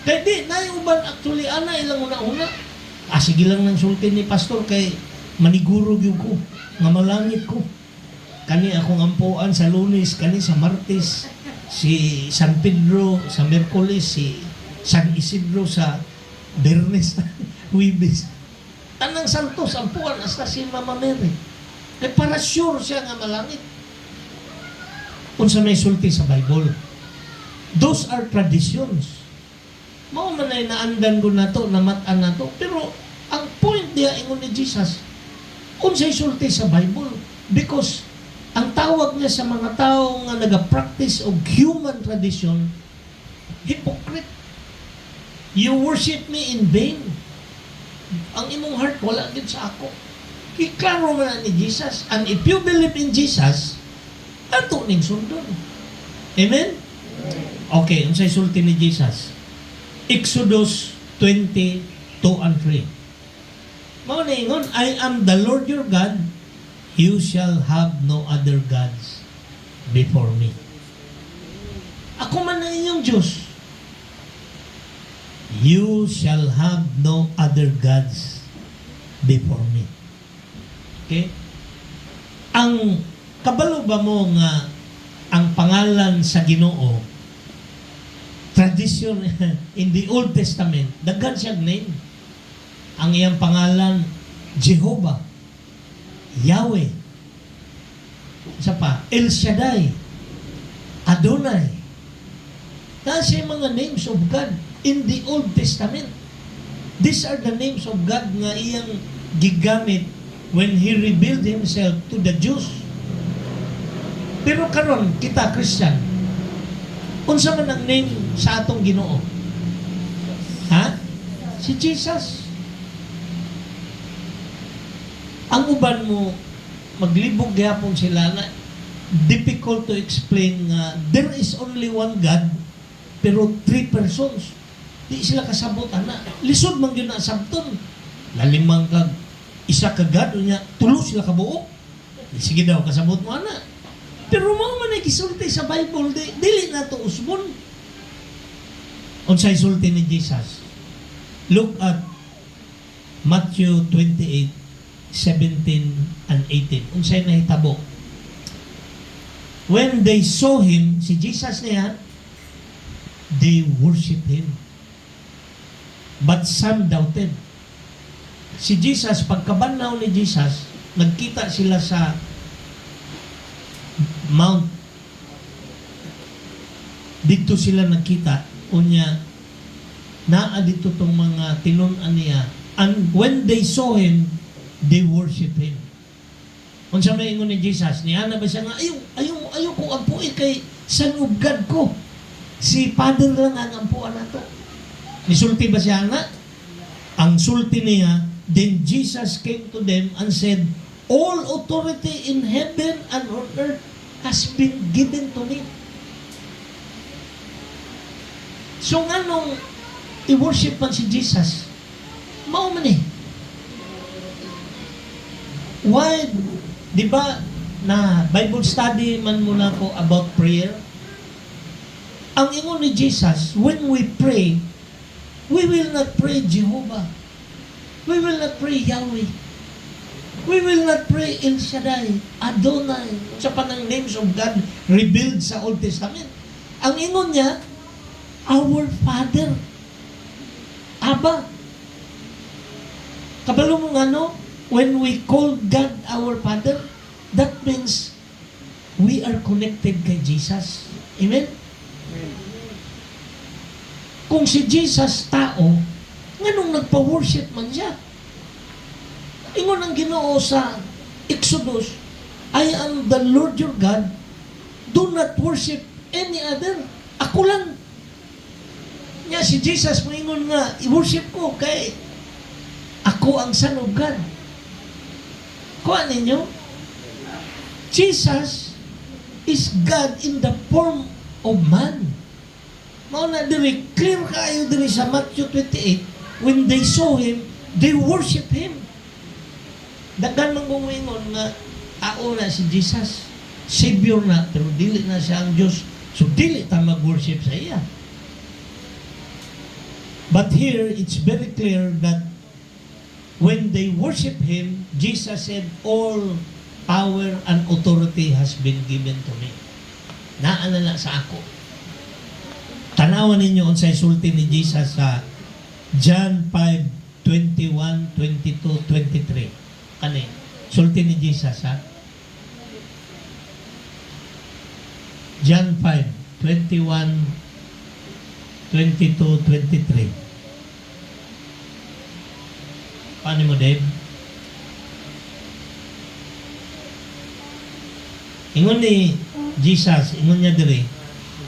kaya di, na yung uban, actually, ana, ilang una-una. Sige lang ng sulti ni pastor, kay manigurog yung ko, nga malangit ko. Kani akong ampuan sa Lunes, kani sa Martes, si San Pedro sa Merkulis, si San Isidro sa Bernes, Huwebes. Tanang santos, ampuan, hasta si Mama Mary. Kaya para sure siya nga malangit. Unsa may sulti sa Bible. Those are traditions. Mao man ay naandan ko na to, namatan na to. Pero ang point niya ingon ni Jesus, unsay sulti sa Bible. Because ang tawag niya sa mga tao nga nag-practice of human tradition, hypocrite. You worship me in vain. Ang imong heart, wala din sa ako. Iklaro mo na ni Jesus. And if you believe in Jesus, ato ning sundon. Amen? Okay, unsay sulti ni Jesus? Exodus 20:2 and 3. Mao na ingon, I am the Lord your God, you shall have no other gods before me. Ako man na inyong Diyos. You shall have no other gods before me. Okay? Ang kabalo ba mo nga ang pangalan sa Ginoo, tradition in the Old Testament, daghan siyang name. Ang iyang pangalan, Jehovah, Yahweh, isa pa, El Shaddai, Adonai. Kasi mga names of God in the Old Testament. These are the names of God nga iyang gigamit when He revealed Himself to the Jews. Pero karon kita, Christian, unsa man ang name sa atong Ginoo? Ha? Si Jesus. Ang uban mo, maglibog gihapon sila na difficult to explain nga there is only one God pero three persons. Di sila kasabot, ana. Lisod man yun na sabton. Lalimang kag isa ka God, niya, tulo sila kabuok. Sige daw, kasabot mo, ana. Pero mga man ay kisulti sa Bible, dili na to usbon. Unsay sulti ni Jesus? Look at Matthew 28:17 and 18. Unsay nahitabo? When they saw Him, si Jesus niya, they worship Him. But some doubted. Si Jesus, pagkabanaw ni Jesus, nagkita sila sa Mount. Dito sila nagkita. Unya, naa dito tong mga tinunan niya. And when they saw Him, they worship Him. Unsa may ingon ni Jesus, niya na ba siya nga, ayaw ko ampuin kay sanubgad ko. Si Father lang ang ampuan nato. Nisulti ba siya nga? Ang sulti niya, then Jesus came to them and said, all authority in heaven and on earth has been given to me. So nga nung i-worship man si Jesus, mao man eh. Why, di ba, na Bible study man muna ko about prayer? Ang ingon ni Jesus, when we pray, we will not pray Jehovah. We will not pray Yahweh. We will not pray El Shaddai, Adonai, sa panang names of God revealed sa Old Testament. Ang ingon niya, our Father, Abba. Kabalo mo nga no, when we call God our Father, that means we are connected kay Jesus. Amen? Kung si Jesus tao, nganong nagpa-worship man siya? Ingon ang Ginoo sa Exodus, I am the Lord your God, do not worship any other. Ako lang. Nya si Jesus moingon nga, i-worship ko kay ako ang Son of God. Kuha ninyo? Jesus is God in the form of man. Mao na diri, clear kayo diri sa Matthew 28, when they saw Him, they worship Him. Daghan man gumingon nga, ao na si Jesus, Savior na, pero dili na siya ang Diyos. So dili ta mag-worship sa iya. But here, it's very clear that when they worship Him, Jesus said, all power and authority has been given to me. Naanala sa ako. Tanawan ninyo unsay sulti ni Jesus sa John 5:21, 22, 23. Kani, sulti ni Jesus ha? John 5:21, 22, 23. Paano mo, Dave? Ingon ni Jesus, ingon niya diri,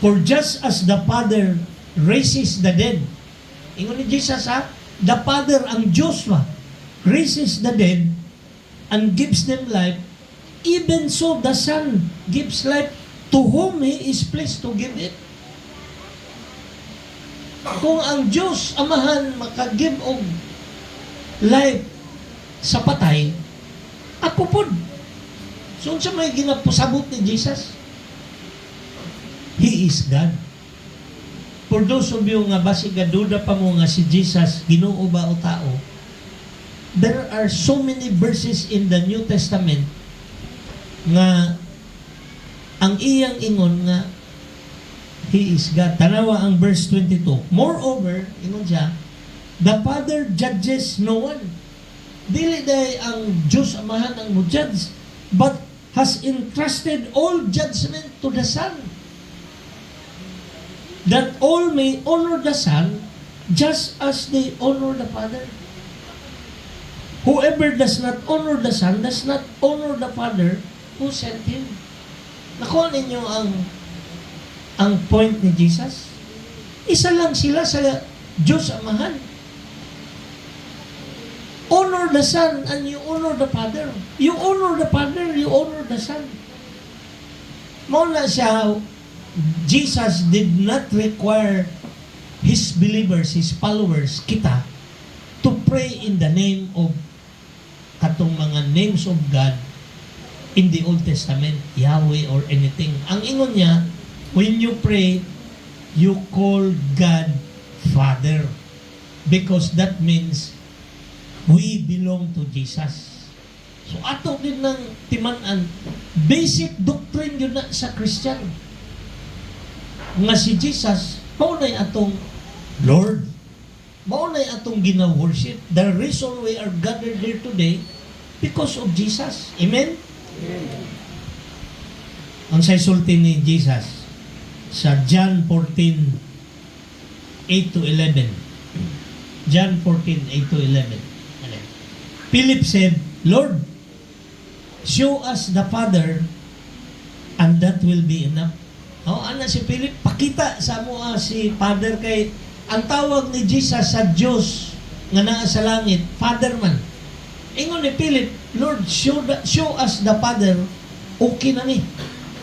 for just as the Father raises the dead, ingon ni Jesus ha, the Father ang Diyos ba, raises the dead and gives them life, even so the Son gives life to whom He is pleased to give it. Kung ang Diyos Amahan makagive og life sa patay, ako pod. So unsa may ginapusabot ni Jesus? He is God. For those of you nga basig gaduda pa mo nga si Jesus Ginoo ba o tao, there are so many verses in the New Testament nga ang iyang ingon nga He is God. Tanawa ang verse 22. Moreover, ingon siya, the Father judges no one. Dili day ang Diyos Amahan ang mo-judge, but has entrusted all judgment to the Son, that all may honor the Son just as they honor the Father. Whoever does not honor the Son does not honor the Father who sent Him. Nakuha ninyo ang point ni Jesus? Isa lang sila sa Diyos Amahan. Honor the Son and you honor the Father. You honor the Father, you honor the Son. Muna siya, Jesus did not require His believers, His followers, kita, to pray in the name of katong mga names of God in the Old Testament, Yahweh or anything. Ang ingon niya, when you pray, you call God Father, because that means we belong to Jesus. So ato din ng timan-an, basic doctrine yun na sa Christian. Nga si Jesus, maunay atong Lord, maunay atong gina-worship. The reason we are gathered here today, because of Jesus. Amen? Ang say sulti ni Jesus sa John 14, 8 to 11. John 14, 8 to 11. Philip said, Lord, show us the Father, and that will be enough. Ana si Philip, pakita sa mo si Father, kay ang tawag ni Jesus sa Diyos nga naa sa langit, Father man. Ingon ni Philip, Lord, show us the Father, okay na ni.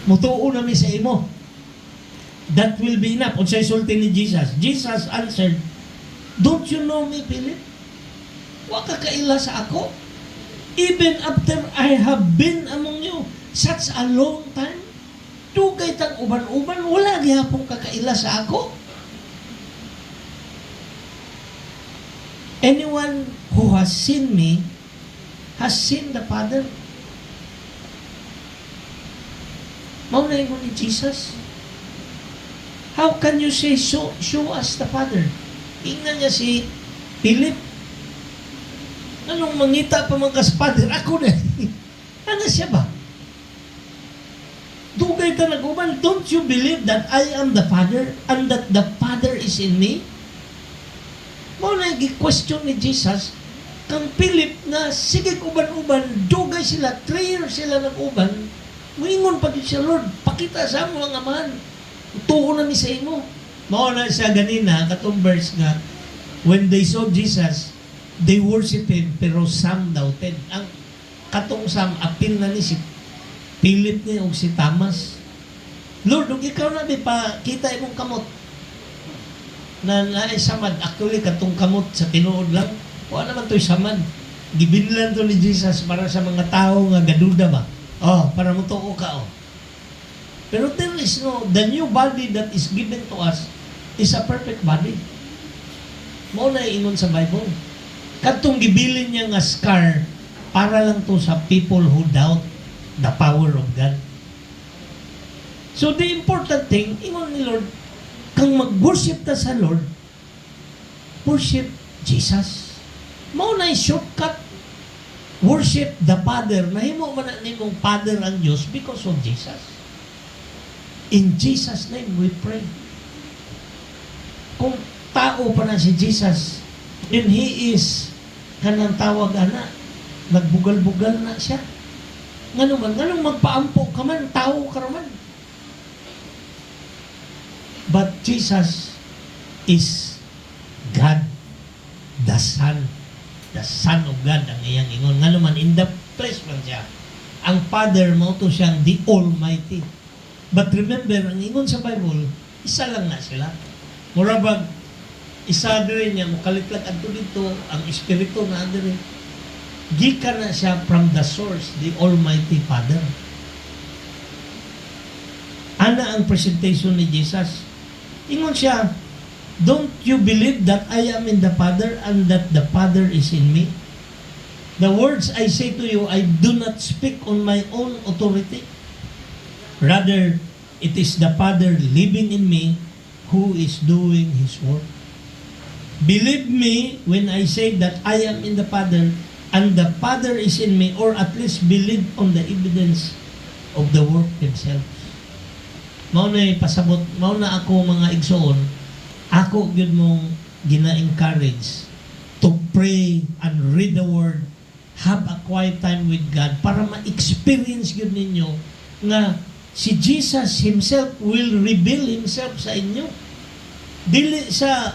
Mutuo na mi sa imo. That will be enough. Unsay sulti ni Jesus? Jesus answered, don't you know me, Philip? Wa ka kaila sa ako. Even after I have been among you such a long time, dugay tang uban-uban, wala gihapon ka kaila sa ako. Anyone who has seen me has seen the Father. Mao na ingon ni Jesus. How can you say, show us the Father? Ingnan niya si Philip. Anong mangita pa mga Father? Ako na. Ano siya ba? Dugay ta nag-uban. Don't you believe that I am the Father and that the Father is in me? Mao na gi-question ni Jesus kang Philip na sige uban-uban, dugay sila, 3 years sila nag-uban, muingon pa gyud siya, Lord, pakita sa amo ang amahan. Tuo na mi sa imo. Mao na siya ganina katong verse nga when they saw Jesus, they worship Him, pero some doubted. Ang katong some apil na ni si Philip ni o si Thomas. Lord, kung ikaw na di pa kita imong kamot na naay samad, actually katong kamot sa tinuod lang, wala naman to'y samad. Gibinlan to ni Jesus para sa mga tao nga gaduda ba? Oh, para mo tuo ka, oh. Pero there is no, the new body that is given to us is a perfect body. Mao na ingon sa Bible. Katong gibilin niya nga scar, para lang to sa people who doubt the power of God. So the important thing, ingon ni Lord, kang mag-worship ta sa Lord, worship Jesus. Mao na shortcut. Worship the Father. Nahimo man na nimong Father ang Diyos because of Jesus. In Jesus' name we pray. Kung tao pa na si Jesus, then He is kanang tawag ana, nagbugal-bugal na siya. Nganong magpaampo ka man, tao ka man. But Jesus is God, the Son of God ang iyang ingon. Nga naman, in the flesh man siya. Ang Father mo to siyang the Almighty. But remember, ang ingon sa Bible, isa lang na sila. Murabag, isa din niya, mukalitlag adto dito, ang Espiritu na adto. Gikan na siya from the source, the Almighty Father. Ana ang presentation ni Jesus. Ingon siya, don't you believe that I am in the Father and that the Father is in me? The words I say to you, I do not speak on my own authority. Rather, it is the Father living in me who is doing His work. Believe me when I say that I am in the Father and the Father is in me, or at least believe on the evidence of the work Himself. Mao na pasabot, mao na ako mga igsoon, ako gyud mong gina-encourage to pray and read the Word, have a quiet time with God para ma-experience gyud ninyo nga si Jesus Himself will reveal Himself sa inyo. Dili sa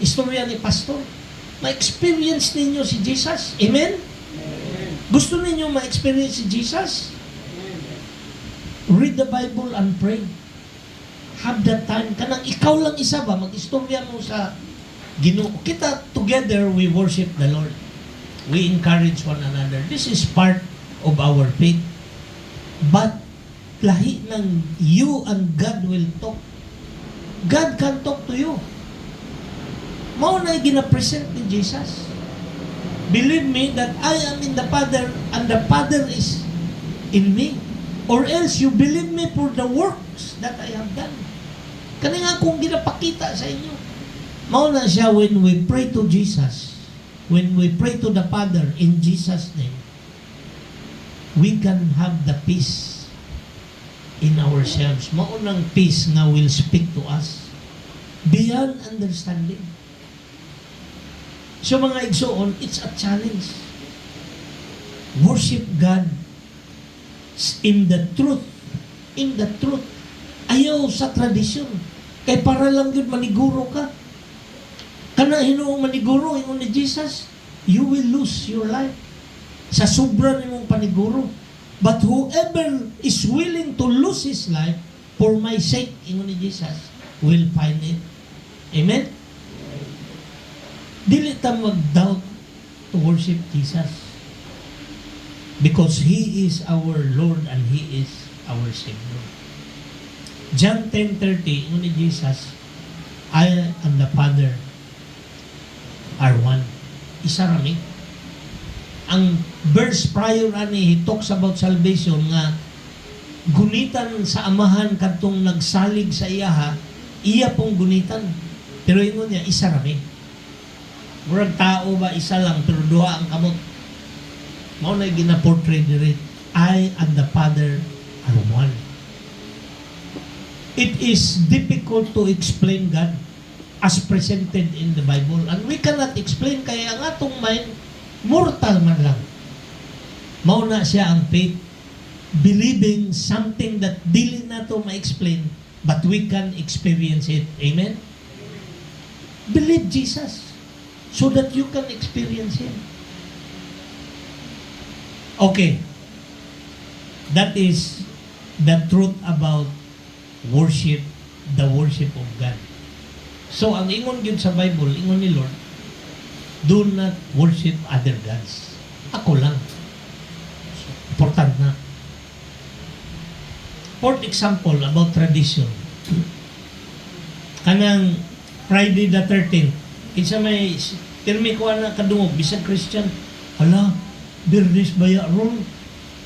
istorya ni Pastor. Ma-experience ninyo si Jesus. Amen? Amen. Gusto ninyo ma-experience si Jesus? Read the Bible and pray. Have that time. Kanang ikaw lang isa ba, mag-istorya mo sa Ginoo. Kita together, we worship the Lord. We encourage one another. This is part of our faith. But, lahi ng you and God will talk. God can talk to you. Mao na gina-present ni Jesus. Believe me that I am in the Father and the Father is in me. Or else you believe me for the works that I have done. Kani nga kung ginapakita sa inyo. Mao na siya when we pray to Jesus, when we pray to the Father in Jesus' name, we can have the peace in ourselves. Mao nang peace na will speak to us beyond understanding. So mga igsoon, it's a challenge. Worship God in the truth. In the truth. Ayaw sa tradisyon. Kay para lang yun maniguro ka. Kana hinuong maniguro, ingon ni Jesus, you will lose your life. Sa sobra nimong paniguro. But whoever is willing to lose his life for my sake, ingon ni Jesus, will find it. Amen? Dili ta mag-doubt to worship Jesus. Because He is our Lord and He is our Savior. John 10:30, ingon ni Jesus, I and the Father are one. Isa rami. Ang verse prior ani, he talks about salvation nga gunitan sa amahan kadtong nagsalig sa iyaha, iya pong gunitan. Pero ingon niya, isa rami. Murag tao ba, isa lang, pero duha ang kamot. Mao na gina-portray diri, I and the Father are one. It is difficult to explain God. as presented in the Bible. And we cannot explain, kaya ang atong mind, mortal man lang. Mauna siya ang faith, believing something that dili na to ma-explain, but we can experience it. Amen? Believe Jesus so that you can experience Him. Okay. That is the truth about worship, the worship of God. So, ang ingon yun sa Bible, ingon ni Lord, do not worship other gods. Ako lang. So, important na. For example, about tradition. Kanang Friday the 13th, isa may tirmi ko na kadungog, bisag Christian, hala, Birnis Baya ron,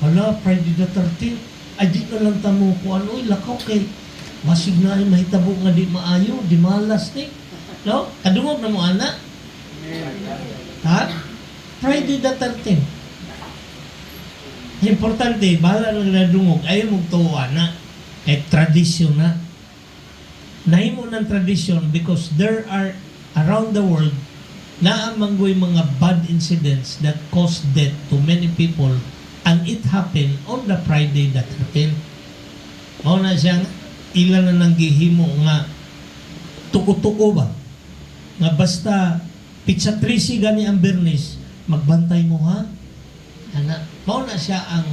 hala, Friday the 13th, ay di na lang tamo ko ano, lakaw kay masig na ay mahitabo nga di maayo, di malas ni. No? Kadungog na mo ana. Ha? Friday the 13th. Importante, bahala lang na dungog, ayaw mong tuwa na. Kay tradisyon na. Nahimo ng tradisyon because there are around the world na manggoy mga bad incidents that caused death to many people, and it happened on the Friday the 13th. Mao na siyang ilan na nang gihimo nga tuko-tuko ba? Nga basta pizza 3 gani ang Bernis, magbantay mo ha? Ana, mao na siya ang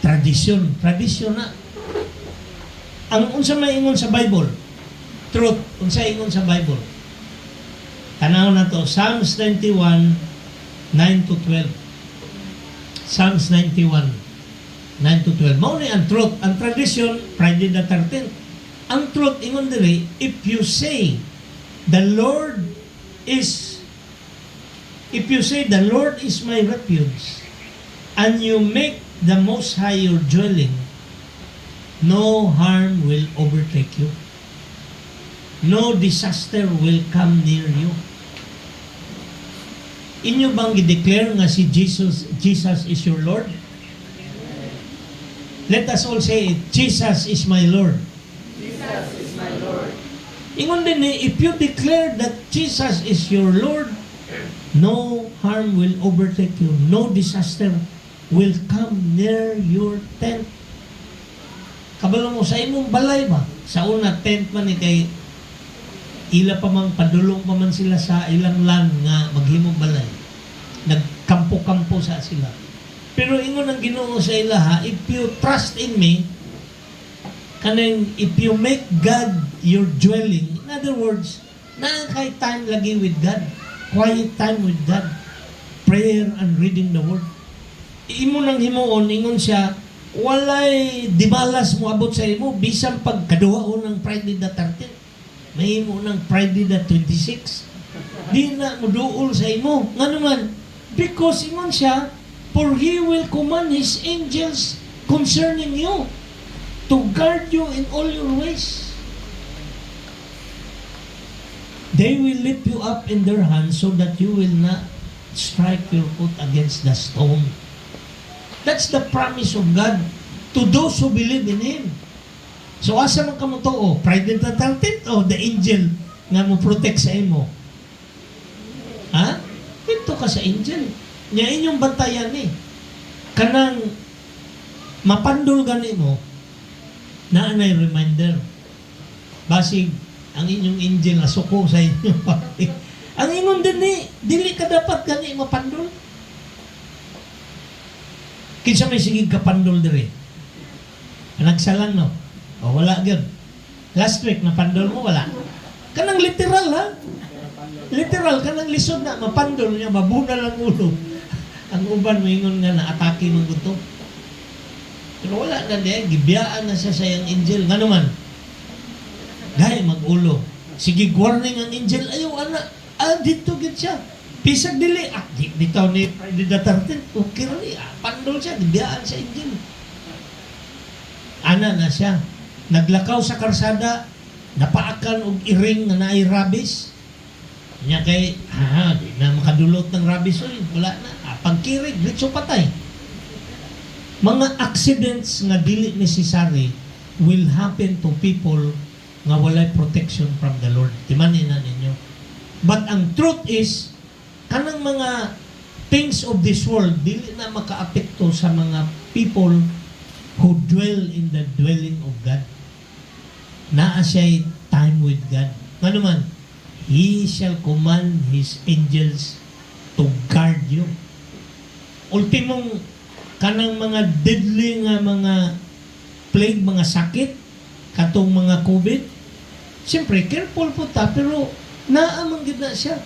tradisyon. Tradisyon na. Ang unsa may ingon sa Bible, truth, unsa ingon sa Bible. Tanaw na to, Psalms 91, 9 to 12. Psalms 91, 9 to 12. Mao ni ang truth, ang tradition, Friday the 13th. Ang truth, ingon diri, if you say, the Lord is my refuge, and you make the Most High your dwelling, no harm will overtake you. No disaster will come near you. Inyo bang i-declare nga si Jesus is your Lord? Let us all say it, Jesus is my Lord. Jesus is my Lord. Ingon din if you declare that Jesus is your Lord, no harm will overtake you, no disaster will come near your tent. Kabalo mo sa imong balay ba? Sa una tent man ni kay ila pa mang padulong pa man sila sa ilang land nga maghimong balay. Nagkampo-kampo sa sila. Pero ingon ang Ginoo sa ila ha, if you trust in me, kanang if you make God your dwelling, in other words, na kay time lagi with God, quiet time with God, prayer and reading the Word. Imo nang himuon, ingon siya, walay dibalas mo abot sa imo, bisan pagkaduhaon ng Friday the 13th. May imo ng Friday the 26. Di na muduol sa imo. Nga naman, because ingon siya, for He will command His angels concerning you to guard you in all your ways. They will lift you up in their hands so that you will not strike your foot against the stone. That's the promise of God to those who believe in Him. So asa man kamo to, Friday the 13th o the angel nga mo protect sa imo? Ha? Ito ka sa angel. Nya inyong bantayan ni. Kanang mapandol gani mo, na anay reminder. Basig ang inyong angel na suko sa inyo. Ang ingon din ni, dili ka dapat gani mapandol. Kinsa may sigig kapandol diri? Nagsalang no? O wala gyud. Last week napandol mo wala. Kanang literal ha. Literal kanang lisod na mapandol niya mabuna lang ulo. Ang uban moingon nga naatake ng guto. Pero wala na diay gibiyaan na siya sa yang angel nga naman. Dai magulo. Sige warning ang angel ayaw ana. Dito gid siya. Pisag dili bitaw ni Friday the 13th. Okay ra ni pandol siya gibiyaan sa angel. Ana na siya. Naglakaw sa karsada, napaakan og iring na naay rabies. Nya kay, di na makadulot ng rabies oy, wala na. Pagkirig, ditso patay. Mga accidents nga dili necessary will happen to people nga walay protection from the Lord. Timanin na ninyo. But ang truth is, kanang mga things of this world, dili na makaapekto sa mga people who dwell in the dwelling of God. Naa siya'y time with God. Nga naman, He shall command His angels to guard you. Ultimong, kanang mga deadly nga mga plague, mga sakit, katong mga COVID, siyempre, careful po ta, pero naamang gid na siya.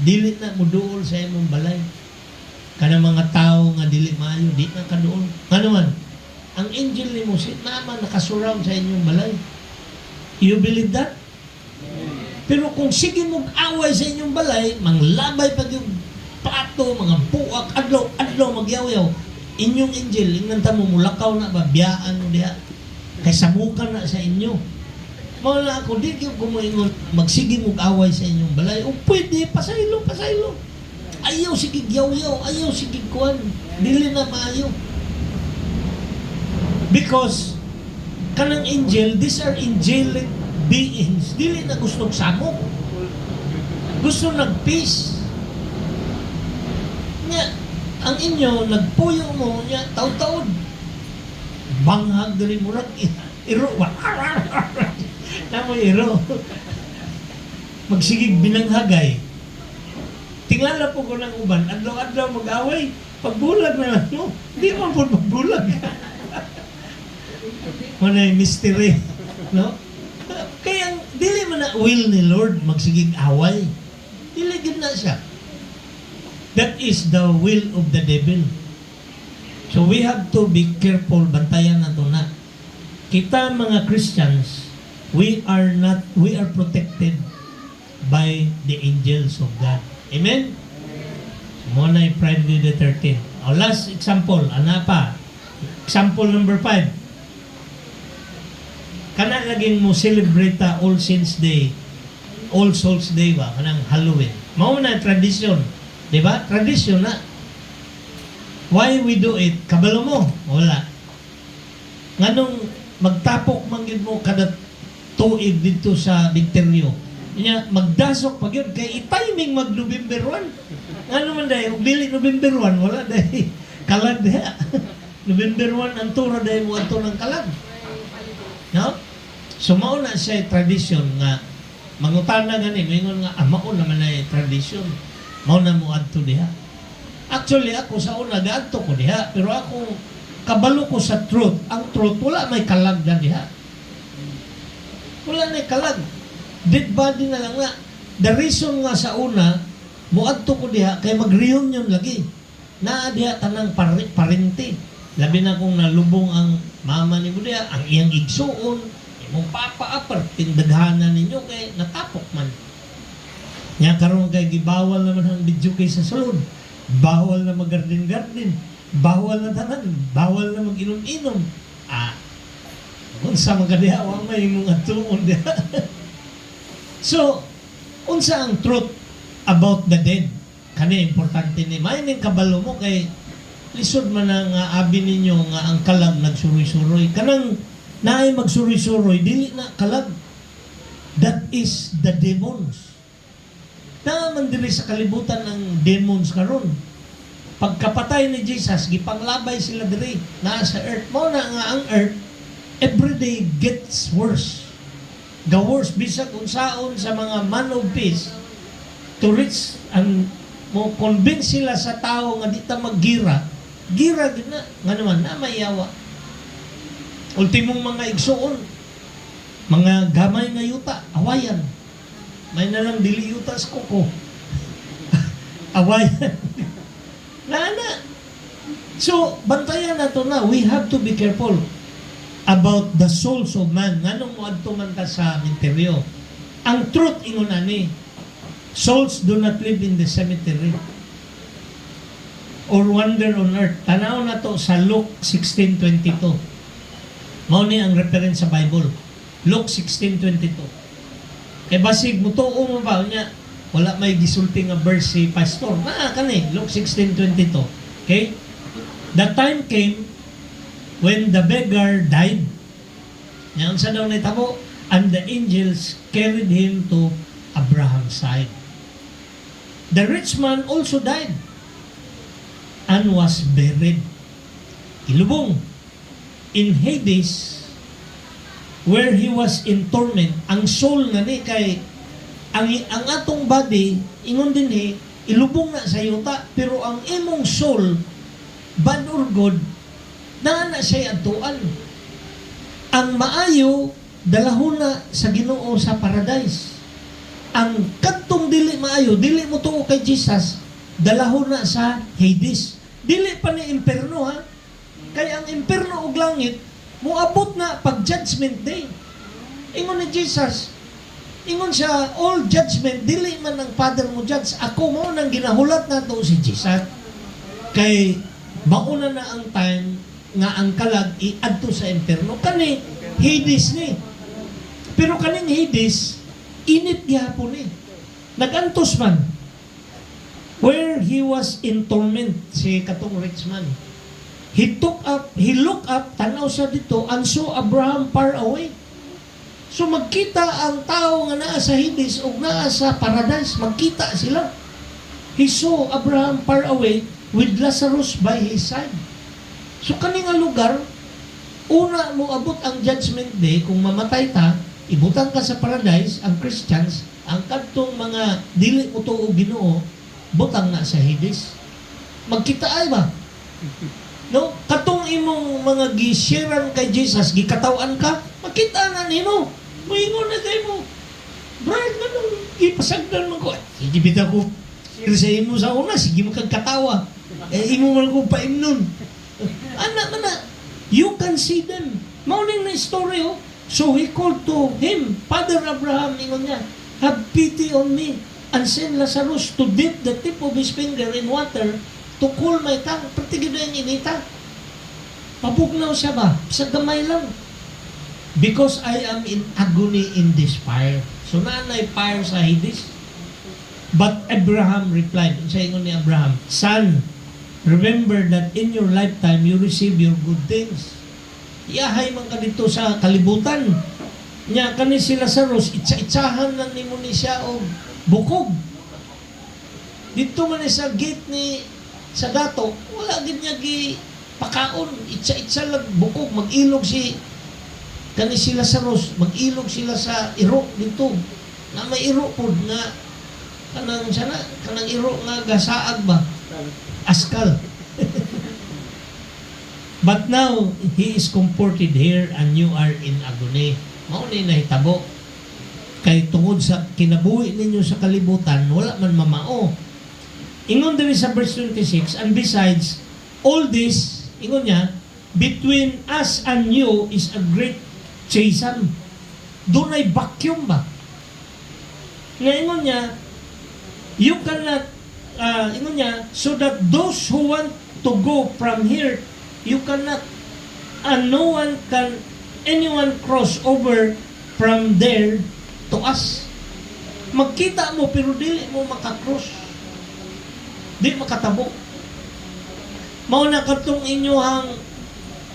Dili na mo duol sa imong balay. Kanang mga tao nga dili maayo, di na kaduol. Nga naman, ang angel ni mo, naman nakasurround sa inyong balay. You believe that? Pero kung sige mong away sa inyong balay, manglabay pag yung pato, mga buwak, adlaw, magyaw-yaw, inyong angel, ingnan mo, mulakaw na, babiyaan mo diha. Kay samukan na sa inyo. Mawala ako, di kayo kumuingon, magsige mong away sa inyong balay. O pwede, pasaylo. Ayaw sige yaw-yaw, ayaw sige kuwan. Dili na maayo. Because, kanang angel, these are angelic beings. Dili na gustong samok. Gusto nag-peace. Nga, ang inyo, nagpuyo mo, niya, taon-taon. Banghag diri murag, iro. Namo iro. Magsigig binanghagay. Tingala po ko ng uban, adlaw-adlaw mag-away. Pagbulag na no, di man po magbulag. Manay mystery, no? Kaya dili man na will ni Lord magsigig away. Dili gid na siya. That is the will of the devil. So we have to be careful, bantayan nato na. Kita mga Christians, we are protected by the angels of God. Amen? Muna yung Friday the 13th. Our last example, ano pa? Example number 5. Kana laging mo celebrate All Saints Day, All Souls Day ba? Kanang Halloween. Mauna tradition. Diba? Tradition na. Why we do it? Kabalo mo? Wala. Nganong magtapok manggid mo kada tuig dito sa Victorio. Nya magdasok pag yun kay i-timing mag November 1. Ano man dai, ug dili November 1 wala dai. Kalag diha. November 1 ang tura dai mo adto ng kalag. No? So mao na siya tradition nga mangutana gani mingon nga mao naman ay tradition. Mao na mo adto diha. Actually ako sa una gaadto ko diha pero ako kabalo ko sa truth. Ang truth wala may kalag na diha. Wala may kalag. Dead body na lang nga. The reason nga sa una, muadto ko diha, kay mag-reunion lagi. Naa diha tanang parente. Labi na kung nalubong ang mama ni mo diha, ang iyang igsuon, imong papa-apar, tindaghanan ninyo, kay natapok man. Nga karon kay gibawal naman ang video kay sa sulod. Bawal na mag-garden-garden. Bawal na tanan. Bawal na mag-inom-inom. Kung sa mga diha, wang may imong atuon diha. So, unsa ang truth about the dead? Kani importante ni may ning kabalo mo kay lisod man ang abi ninyo nga ang kalag nagsuroy-suroy. Kanang naay magsuroy-suroy dili na kalag. That is the demons. Naman diri sa kalibutan ng demons karon. Pagkapatay ni Jesus, gipanglabay sila diri na sa earth. Mao na nga ang earth every day gets worse. The worst bisag unsaon sa mga man of peace to reach and mo convince sila sa tao nga di ta maggira gid na nga naman na mayawa. Ultimong mga igsuon, mga gamay nga yuta, awayan. May nalang dili yuta sa kuko. Awayan. Nana. So, bantayan nato na. We have to be careful about the souls of man. Nganong mo adto man ta sa menteryo. Ang truth ingon ani, souls do not live in the cemetery or wander on earth. Tanaw na to sa Luke 16:22. Mao ni ang reference sa Bible. Luke 16:22. Kay basig mutuo mo ba niya wala may gisulti nga verse si pastor. Na kani Luke 16:22. Okay? The time came when the beggar died. Yan sa daw nitabo, and the angels carried him to Abraham's side. The rich man also died and was buried. Ilubong in Hades, where he was in torment. Ang soul nga ni kay ang atong body ingon din ilubong na sa yuta, pero ang imong soul bad or good na siya adtuan. Ang maayo dalahon na sa Ginoo sa paradise. Ang kadtong dili maayo, dili mo tuo kay Jesus, dalahon na sa Hades. Dili pa ni imperno ha. Kaya ang imperno ug langit moabot na pag judgment day. Ingon ni Jesus, ingon siya, all judgment dili man ang Father mo judge, ako mo nang ginahulat nato si Jesus. Kay mauna na ang time nga ang kalag iadto sa imperno kani Hades ni. Pero kaning Hades init gihapon ni. Nagantos man. Where he was in torment, si katong rich man. He looked up, tanaw siya dito, and saw Abraham far away. So magkita ang tao nga naa sa Hades o naa sa paradise, magkita sila. He saw Abraham far away with Lazarus by his side. So kaning nga lugar, una mo abot ang judgment day, kung mamatay ta, ibutang ka sa paradise, ang Christians, ang kadtong mga dili mo tuo Ginoo, butang na sa Hades. Magkita ay ba? No, katong imong mga gisharean kay Jesus, gikatawan ka, makita na nino. Moingon na kay mo. Brad, manong ipasagdan mo ko. Sige bita ko. Sa imo sa una, sige mo kagkatawa. Imo man ko paimnon. Anak mana, you can see them. Mauning na story oh. So he called to him, Father Abraham, ingon niya, have pity on me and send Lazarus to dip the tip of his finger in water to cool my tongue. Patigid na yung inita. Pabugnaw siya ba? Sa gamay lang. Because I am in agony in this fire. So naanay fire sa Hades. But Abraham replied, sa ingon ni Abraham, Son, remember that in your lifetime you receive your good things. Iyahay man ka dito sa kalibutan. Nya kani si Lazarus, itsa-itsahan lang nimo ni siya og bukog. Dito man sa gate ni sa dato, wala gid niya gi pakaon, itsa-itsa lang bukog, mag-ilog si kani si Lazarus, mag-ilog sila sa iro dito. Na may iro pod nga kanang iro nga gasaag ba? Askal. But now, he is comforted here and you are in agony. Mao ni nahitabo. Kay tungod sa kinabuhi ninyo sa kalibutan, wala man mamao. Ingon diri sa verse 26, and besides, all this, ingon niya, between us and you is a great chasm. Doon ay vacuum ba? Nga ingon niya, you cannot, ingon niya, so that those who want to go from here, you cannot, and no one can, anyone cross over from there to us. Magkita mo, pero dili mo makakross. Di makatabo. Mao na katong inyohang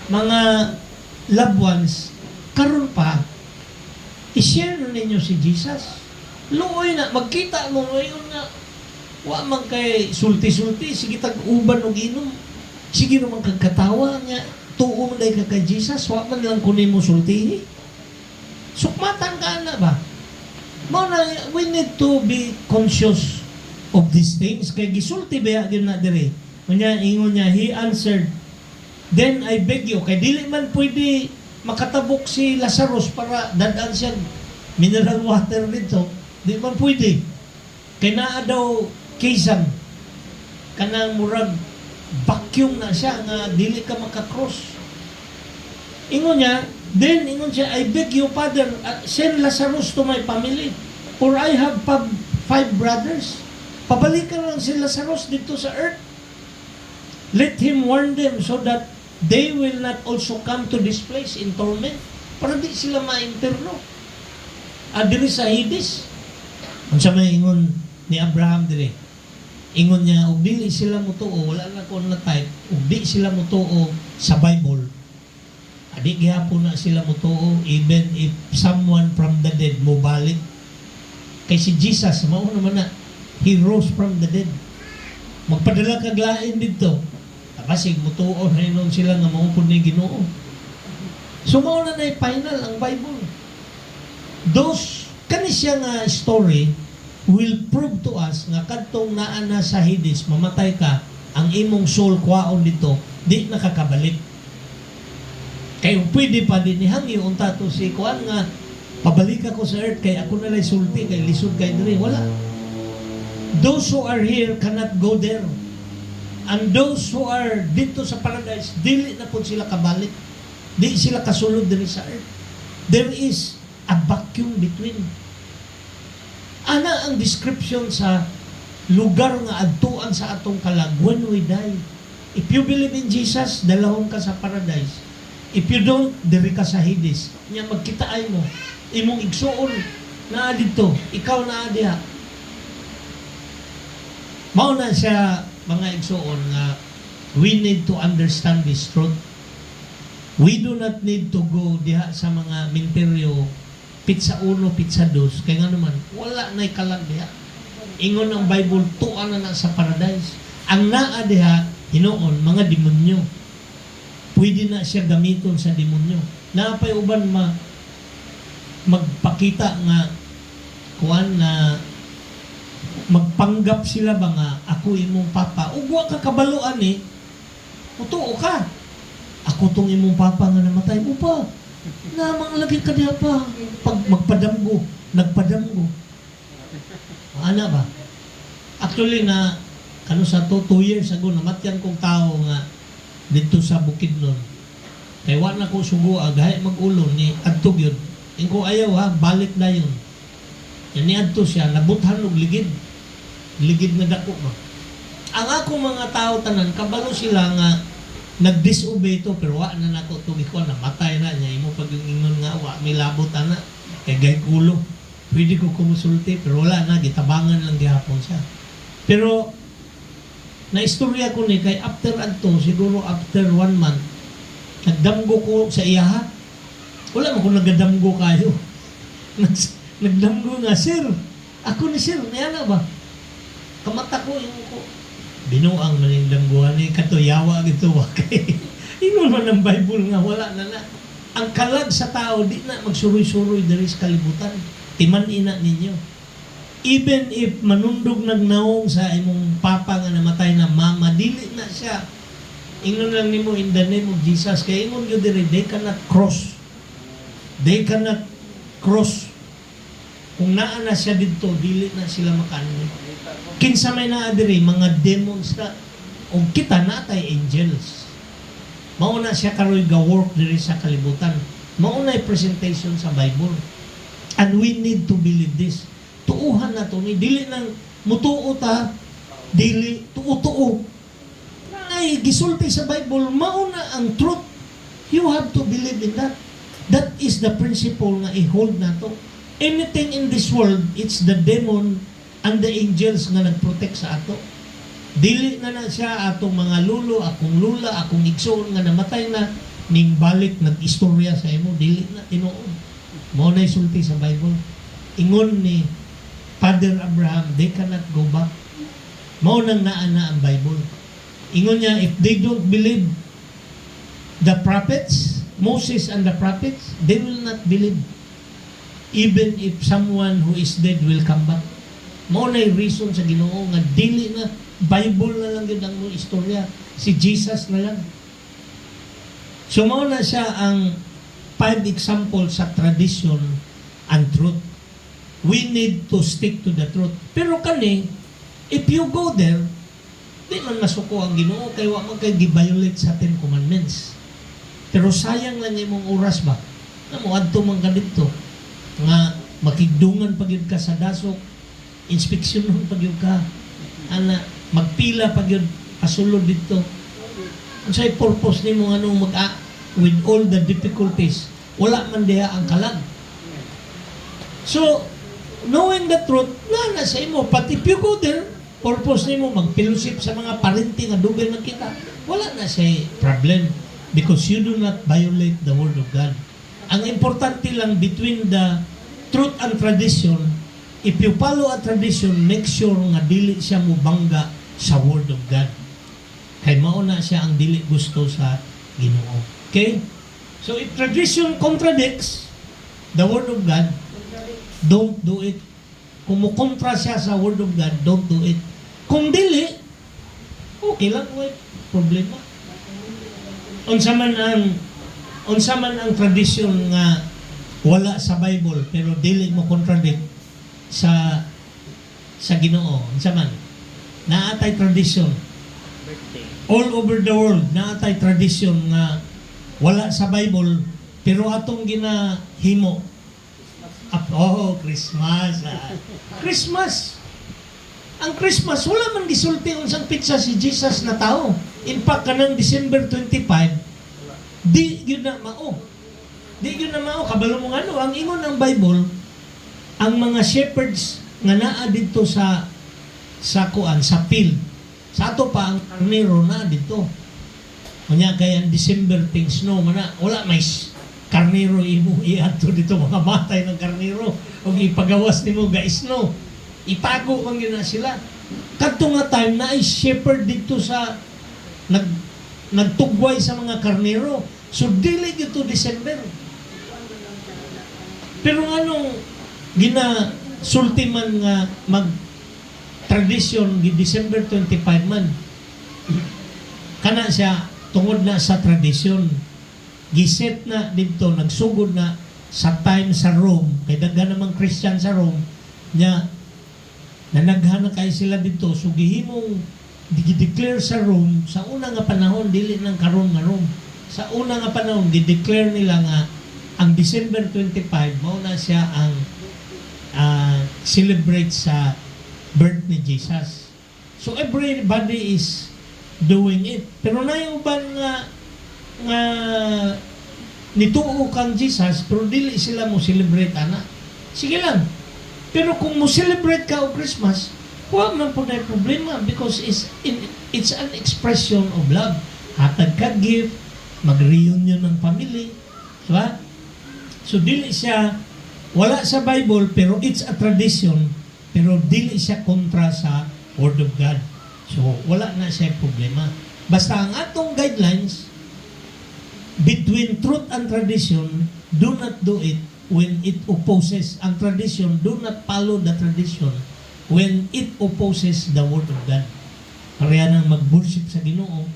mga loved ones, karon pa, i-share na ninyo si Jesus. Luoy na, magkita mo, ngayon nga, wa man kay sulti-sulti, sige tag-uban o inom. Sige naman kagkatawa niya, tuo man ka kay Jesus, wa man lang kunin mo sultihi. Sukmatan ka na ba? We need to be conscious of these things. Kaya gisulti ba yun na dire? Ingon niya, he answered, then I beg you, kay dili man pwede makatabok si Lazarus para dadaan siya mineral water dito. Di man pwede. Kay naa daw kisam, kanang murag vacuum na siya nga dili ka makakross. Ingon niya, then ingon siya, I beg you, Father, send Lazarus to my family, for I have 5 brothers. Pabalikan lang si Lazarus dito sa earth. Let him warn them so that they will not also come to this place in torment, para di sila ma-interno. Diri sa Hades. Ang sa may ingon ni Abraham diri, ingon niya, ug dili sila mutuo, wala na ko na type, ug di sila mutuo sa Bible, Adi gihapon na sila mutuo, even if someone from the dead mo balik. Kay si Jesus, mao naman na, He rose from the dead. Magpadala kag lain dito. Basig mutuo na inon sila nga maupod ni Ginoo. So mao na nay final ang Bible. Those kani siya nga story will prove to us nga kadtong naa na sa Hades, mamatay ka, ang imong soul kwaon dito, di nakakabalik. Kaya pwede pa din ihangyo unta to si kuan nga pabalik ako sa earth kay ako na lay sulti kay lisod kay diri, wala. Those who are here cannot go there. And those who are dito sa paradise, dili na po sila kabalik. Di sila kasulod diri sa earth. There is a vacuum between. Ana ang description sa lugar nga adtuan sa atong kalag when we die. If you believe in Jesus, dalahon ka sa paradise. If you don't, diri ka sa Hades. Nya magkitaay mo, imong igsuon na dito, ikaw na diha. Mao na siya mga igsuon nga we need to understand this truth. We do not need to go diha sa mga minteryo pizza 1, pizza 2 kay nga naman wala nay kalag diha. Ingon ang Bible tuan na sa paradise. Ang naa diha hinuon mga demonyo. Pwede na siya gamiton sa demonyo. Napay uban magpakita nga kuan na magpanggap sila ba nga ako imong papa. Ugwa ka kabaluan eh. Utuo ka. Ako tong imong papa nga namatay mo pa. Namang lagi ka diha pa. Pag magpadamgo, nagpadamgo. Ana ba? Actually na kano sa to 2 years ago namatyan kong tao nga dito sa Bukidnon. Kay wa na ko sugo agay mag-ulon ni adtog yun. Ingko ayaw ha, balik na yun. Yan ni adto siya nabuthan og ligid. Ligid na dako ba. Ang ako mga tao tanan kabalo sila nga nag-disobey to pero wa na nako tugi ko namatay na niya imo pag-ingon nga wa may labot ana kay gay kulo. Pwede ko kumusulti pero wala na gitabangan lang gihapon siya. Pero naistorya ko ni kay after adto siguro after 1 month nagdamgo ko sa iyaha. Wala man ko nagadamgo kayo. Nagdamgo nga, sir. Ako ni sir, niana ba? Kamata ko yung ko. Binuang man yung damguhan ni katuyawa gito wa kay. Ingon man ng Bible nga wala na na. Ang kalag sa tao di na magsuroy-suroy diri sa kalibutan. Timan ina ninyo. Even if manundog nagnaong sa imong papa nga namatay na mama, dili na siya. Ingon lang nimo in the name of Jesus. Kaya ingon yun diri, they cannot cross. They cannot cross. Kung naa na siya dito, dili na sila makaano. Kinsa may naa diri, mga demons na, o kita natay angels. Mauna siya karoy ga-work diri sa kalibutan. Mauna presentation sa Bible. And we need to believe this. Tuuhan na to ni dili nang mutuo ta, dili tuo-tuo. Ay gisulti sa Bible, mauna ang truth. You have to believe in that. That is the principle nga i-hold na to. Anything in this world, it's the demon and the angels nga nag-protect sa ato. Dili na na siya atong mga lulo, akong lula, akong igsoon nga namatay na, ning balik nag-istorya sa imo, dili na tinuod. Mao na isulti sa Bible. Ingon ni Father Abraham, they cannot go back. Mao nang naa na ang Bible. Ingon niya, if they don't believe the prophets, Moses and the prophets, they will not believe. Even if someone who is dead will come back. Mao na yung reason sa Ginoo nga dili na Bible na lang yun ang istorya. Si Jesus na lang. So mao na siya ang 5 examples sa tradition and truth. We need to stick to the truth. Pero kani, if you go there, di man masuko ang Ginoo kay wa man kay gi-violate sa 10 commandments. Pero sayang lang imong oras ba? Namo adto man ka dito nga makigdungan pagyud ka sa dasok, inspeksyonon pagyud ka, ana magpila pagyud pasulod dito. Unsay purpose nimo nganong with all the difficulties? Wala man diha ang kalag. So, knowing the truth, na sa imo, but if you go there, purpose nimo magpilusip sa mga parente nga dugay man kita, wala na siya problem. because you do not violate the Word of God. Ang importante lang between the truth and tradition, if you follow a tradition, make sure nga dili siya mo bangga sa Word of God. Kay mauna siya ang dili gusto sa Ginoo. Okay? So if tradition contradicts the Word of God, don't do it. Kung mukontra siya sa Word of God, don't do it. Kung dili, okay lang, wait, problema. Unsa man ang tradisyon nga wala sa Bible pero dili mo contradict sa Ginoo. Unsa man? Naatay tradisyon. All over the world, naatay tradisyon nga wala sa Bible pero atong ginahimo. Christmas. Christmas. Ang Christmas, wala man gisulti unsang pizza si Jesus na tao. In fact, kanang December 25, di yun na mao. Kabalo mo ano, ang ingon ng Bible, ang mga shepherds nga naa dito sa field. Sa ato pa, ang karnero na dito. Kanya kaya ang December things no, wala may karnero imo iato dito, mga matay ng karnero. O ipagawas nimo guys no. Itago man yun na sila. Kadto nga time na ay shepherd dito sa nagtugway sa mga karnero. So dili dito December. Pero anong ginasulti man nga mag tradisyon gi December 25 man. Kana siya tungod na sa tradisyon. Giset na dito, nagsugod na sa time sa Rome. Kay daghan namang Christian sa Rome nya nanaghan kayo sila dito, so gihimong gi-declare sa Rome sa una nga panahon, dili nang karon nga Rome. Sa una nga panahon, gi-declare nila nga ang December 25 mao na siya ang celebrate sa birth ni Jesus. So everybody is doing it. Pero na yung uban nga nituo kang Jesus, pero dili sila mo celebrate ana. Sige lang. Pero kung mo celebrate ka o Christmas, huwag man po na problema because it's an expression of love. Hatag ka gift, mag-reunion ng family. Diba? So, dili siya, wala sa Bible, pero it's a tradition, pero dili siya kontra sa Word of God. So, wala na siya problema. Basta ang atong guidelines, between truth and tradition, do not do it when it opposes ang tradition. Do not follow the tradition when it opposes the Word of God. Pareha nang mag-worship sa Ginoo,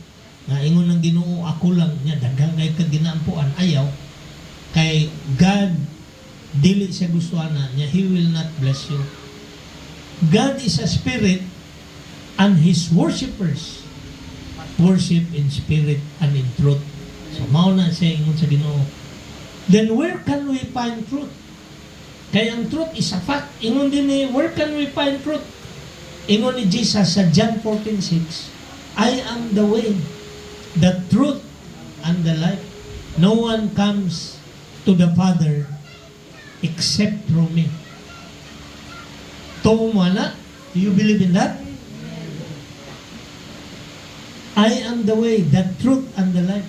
nga ingon ng Ginoo, ako lang niya, daghang kay kaginaampuan, ayaw. Kay God, dili siya gusto na niya, He will not bless you. God is a spirit and His worshipers worship in spirit and in truth. So, mauna siya ingon sa Ginoo. Then where can we find truth? Kaya ang truth is a fact. Ingon din ni, where can we find truth? Ingon ni Jesus sa John 14:6, I am the way, the truth, and the life. No one comes to the Father except through me. Tumumana? Do you believe in that? I am the way, the truth, and the life.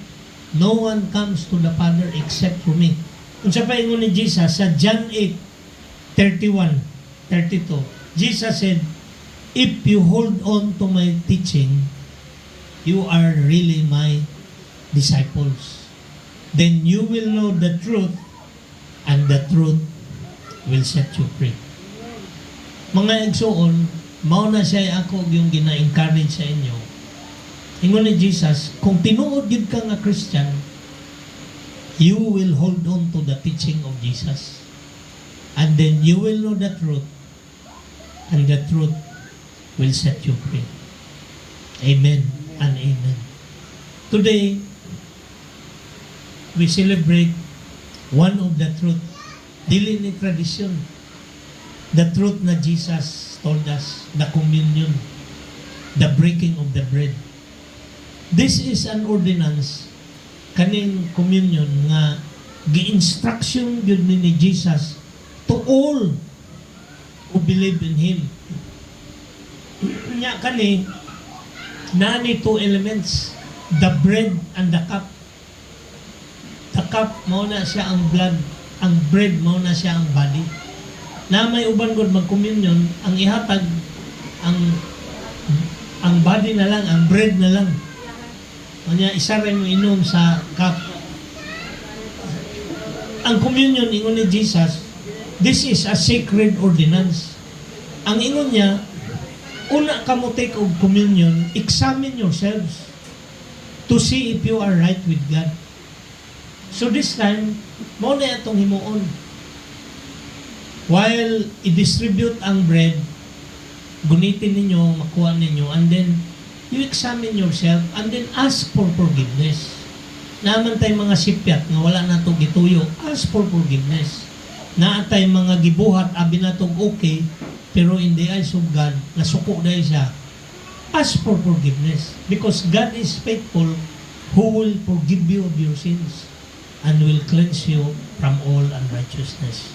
No one comes to the Father except for me. Kung sa paingon ni Jesus sa John 8:31-32, Jesus said, if you hold on to my teaching, you are really my disciples. Then you will know the truth, and the truth will set you free. Mga igsoon, mao na siya ako yung gina-encourage sa inyo. Ingon ni Jesus, kung tinuod yun ka nga Christian, you will hold on to the teaching of Jesus. And then you will know the truth, and the truth will set you free. Amen and amen. Today, we celebrate one of the truth. Dili ni tradition. The truth na Jesus told us, the communion, the breaking of the bread. This is an ordinance, kaning communion nga gi-instruction gyud ni Jesus to all who believe in Him. Nya kani nani two elements, the bread and the cup. cup mao na siya ang blood, ang bread mao na siya ang body. Na may uban gud mag-communion, ang ihatag ang body na lang, ang bread na lang. Kanya isa rin mo inom sa cup. Ang communion ingon ni Jesus, this is a sacred ordinance. Ang ingon niya, una ka mo take of communion, examine yourselves to see if you are right with God. So this time, mo na itong himuon. While i-distribute ang bread, gunitin ninyo, makuha ninyo, and then you examine yourself and then ask for forgiveness. Naman tay mga sipyat nga wala na to gituyo, ask for forgiveness. Naatay mga gibuhat, abi na to okay, pero in the eyes of God, nasuko dahil siya, ask for forgiveness. Because God is faithful, who will forgive you of your sins and will cleanse you from all unrighteousness.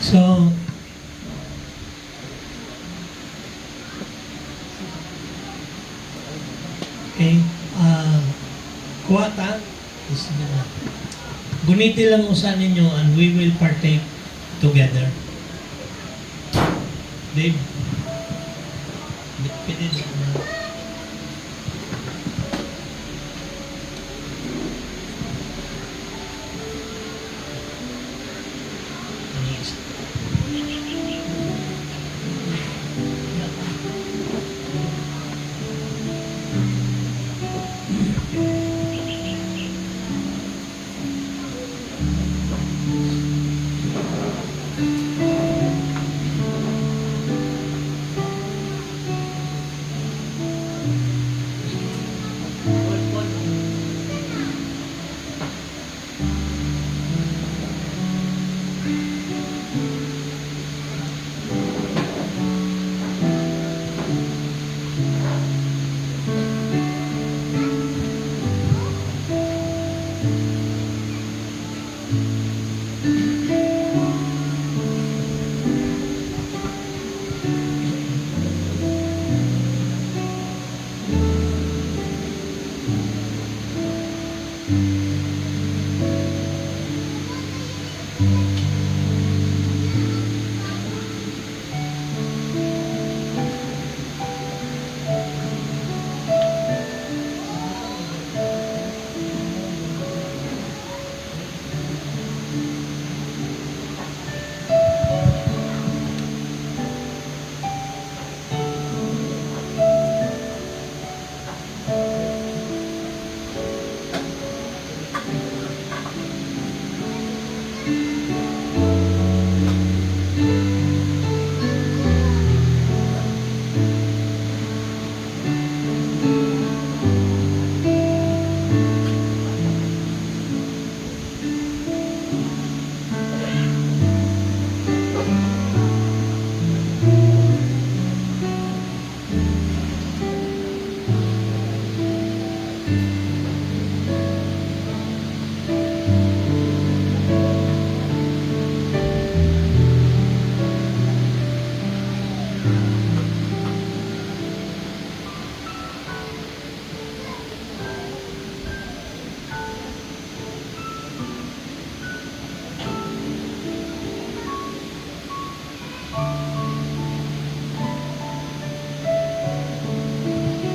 So, okay, kuha ta, guniti lang usa ninyo and we will partake together. Dave, pwede na.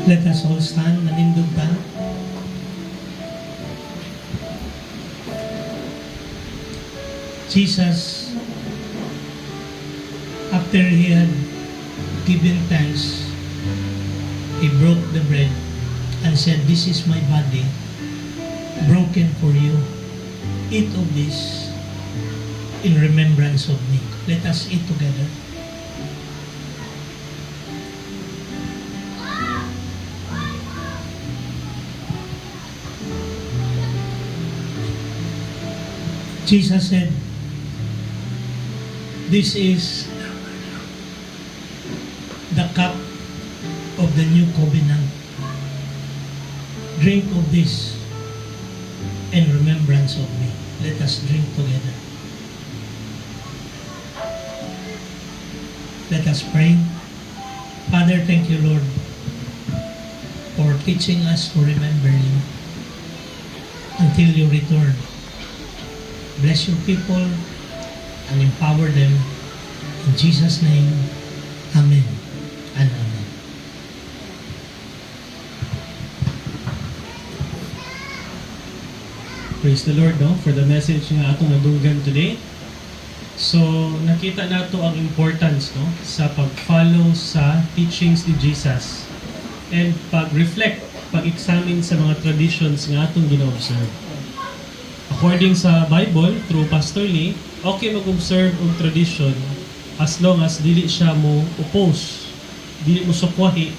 Let us all stand, manindog ta. Jesus, after he had given thanks, he broke the bread and said, "This is my body, broken for you. Eat of this in remembrance of me." Let us eat together. Jesus said, "This is the cup of the new covenant. Drink of this in remembrance of me." Let us drink together. Let us pray. Father, thank you, Lord, for teaching us to remember you until you return. Bless your people and empower them. In Jesus' name, Amen and Amen. Praise the Lord, no, for the message nga atong nadunggan today. So, nakita nato ang importance, no, sa pag-follow sa teachings ni Jesus and pag-reflect, pag-examine sa mga traditions nga atong gina-observe. According sa Bible, through Pastor Lee, okay mag-observe og tradition as long as dili siya mo oppose, dili mo sukwahi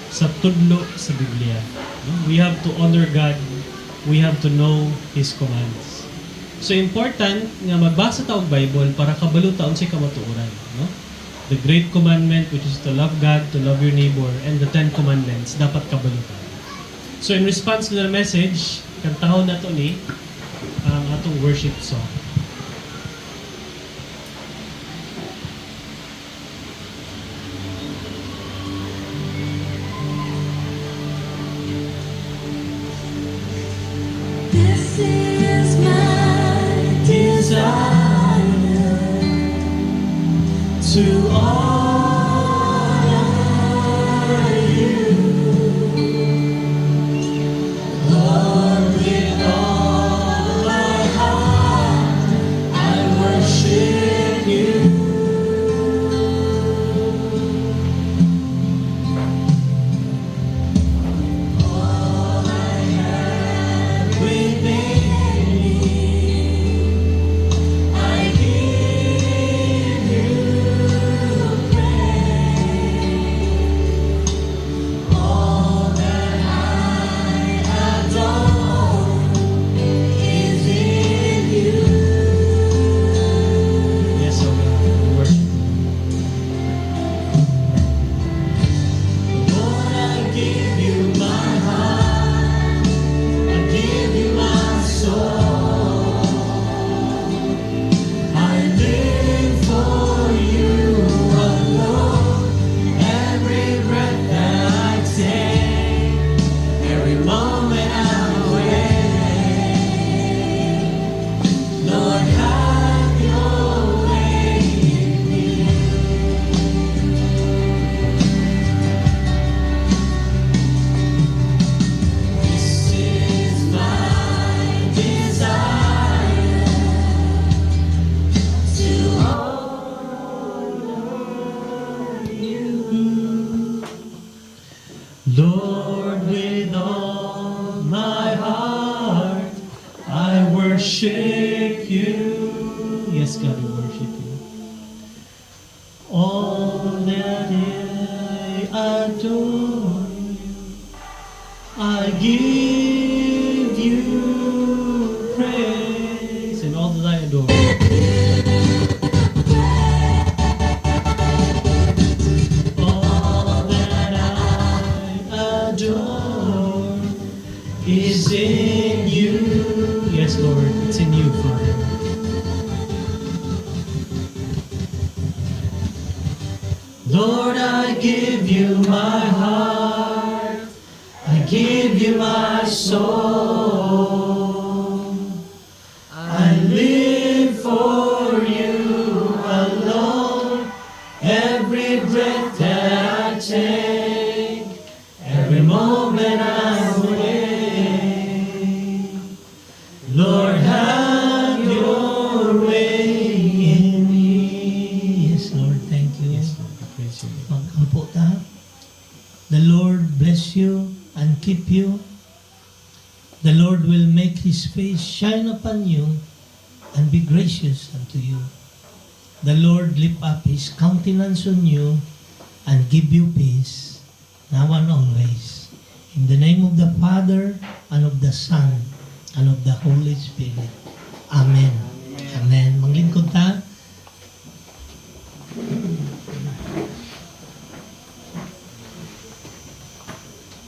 sa tudlo sa Biblia. No? We have to honor God. We have to know His commands. So important nga magbasa ta og Bible para kabalo ta unsay kamatuoran, no? The great commandment, which is to love God, to love your neighbor, and the 10 commandments dapat kabalo ta. So in response to the message, kantahon nato ni ang atong worship song. This is my desire to honor you, Lord, with all my heart. I worship you. All I have within me, I give you praise. All that I adore is in you. Yes, O God, we worship you. Lord, I give you my heart, I give you my soul. I live for you alone. Every breath that I take, every moment I'm awake. Lord, have your way in me. This is my desire to honor you. Lord, with all my heart, I worship you. Yes, God, we worship you. All that I adore you, I give you praise. And all that I adore. All that I adore is in you. Yes, Lord, it's in you, Father. Lord, I give you my heart, I give you my soul. I live for you alone. Every breath that I take, every moment I'm awake. Lord, have your way in me. Yes, Lord, thank you. Yes, Lord, we praise you. Magkampo ta. The Lord bless you and keep you. The Lord will make His face shine upon you and be gracious unto you. The Lord lift up His countenance on you and give you peace, now and always. In the name of the Father, and of the Son, and of the Holy Spirit. Amen. Amen. Manglingkod ta.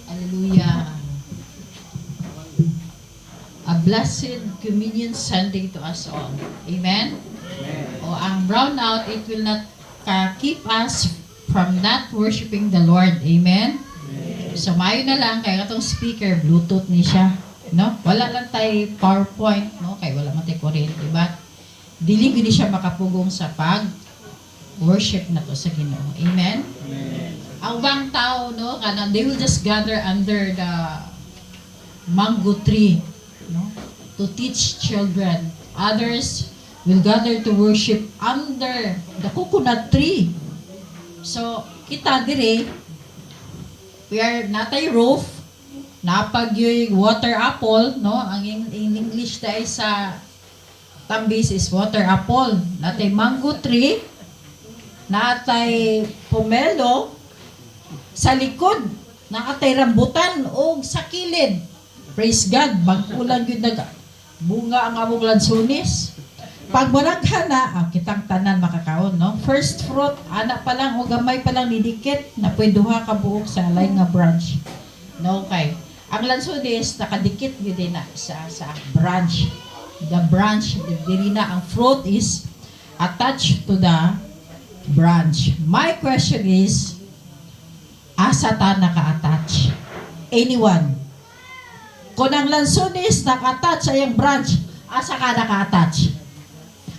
Hallelujah. A blessed Communion Sunday to us all. Amen? O ang brownout, it will not keep us from not worshiping the Lord. Amen? So, mayo na lang, kaya itong speaker, Bluetooth ni siya. No? Wala lang tayo PowerPoint, no? Kaya wala man tayo kuryente. But, dili gini siya makapugong sa pag-worship na to sa Ginoo. Amen? Ang bang tao, no? Kanang, they will just gather under the mango tree, no? To teach children. Others will gather to worship under the coconut tree. So, kita dire, we are natay roof, napag yung water apple, no? Ang in English tayo sa Tambis is water apple. Natay mango tree, natay pomelo, sa likod, nakatay rambutan, o sa kilid. Praise God, magkulang yun bunga ang among lansunis. Pag malaghan na, kitang tanan makakaon, no? First fruit, anak pa lang o gamay pa lang nidikit na pwede ka buok sa alay nga branch. No, okay. Ang lansunis, nakadikit yun din na sa branch. The branch, diri na ang fruit is attached to the branch. My question is, asa ta naka-attach? Anyone? Kung ang lansunis naka-attach sa iyang branch, asa ka naka-attach?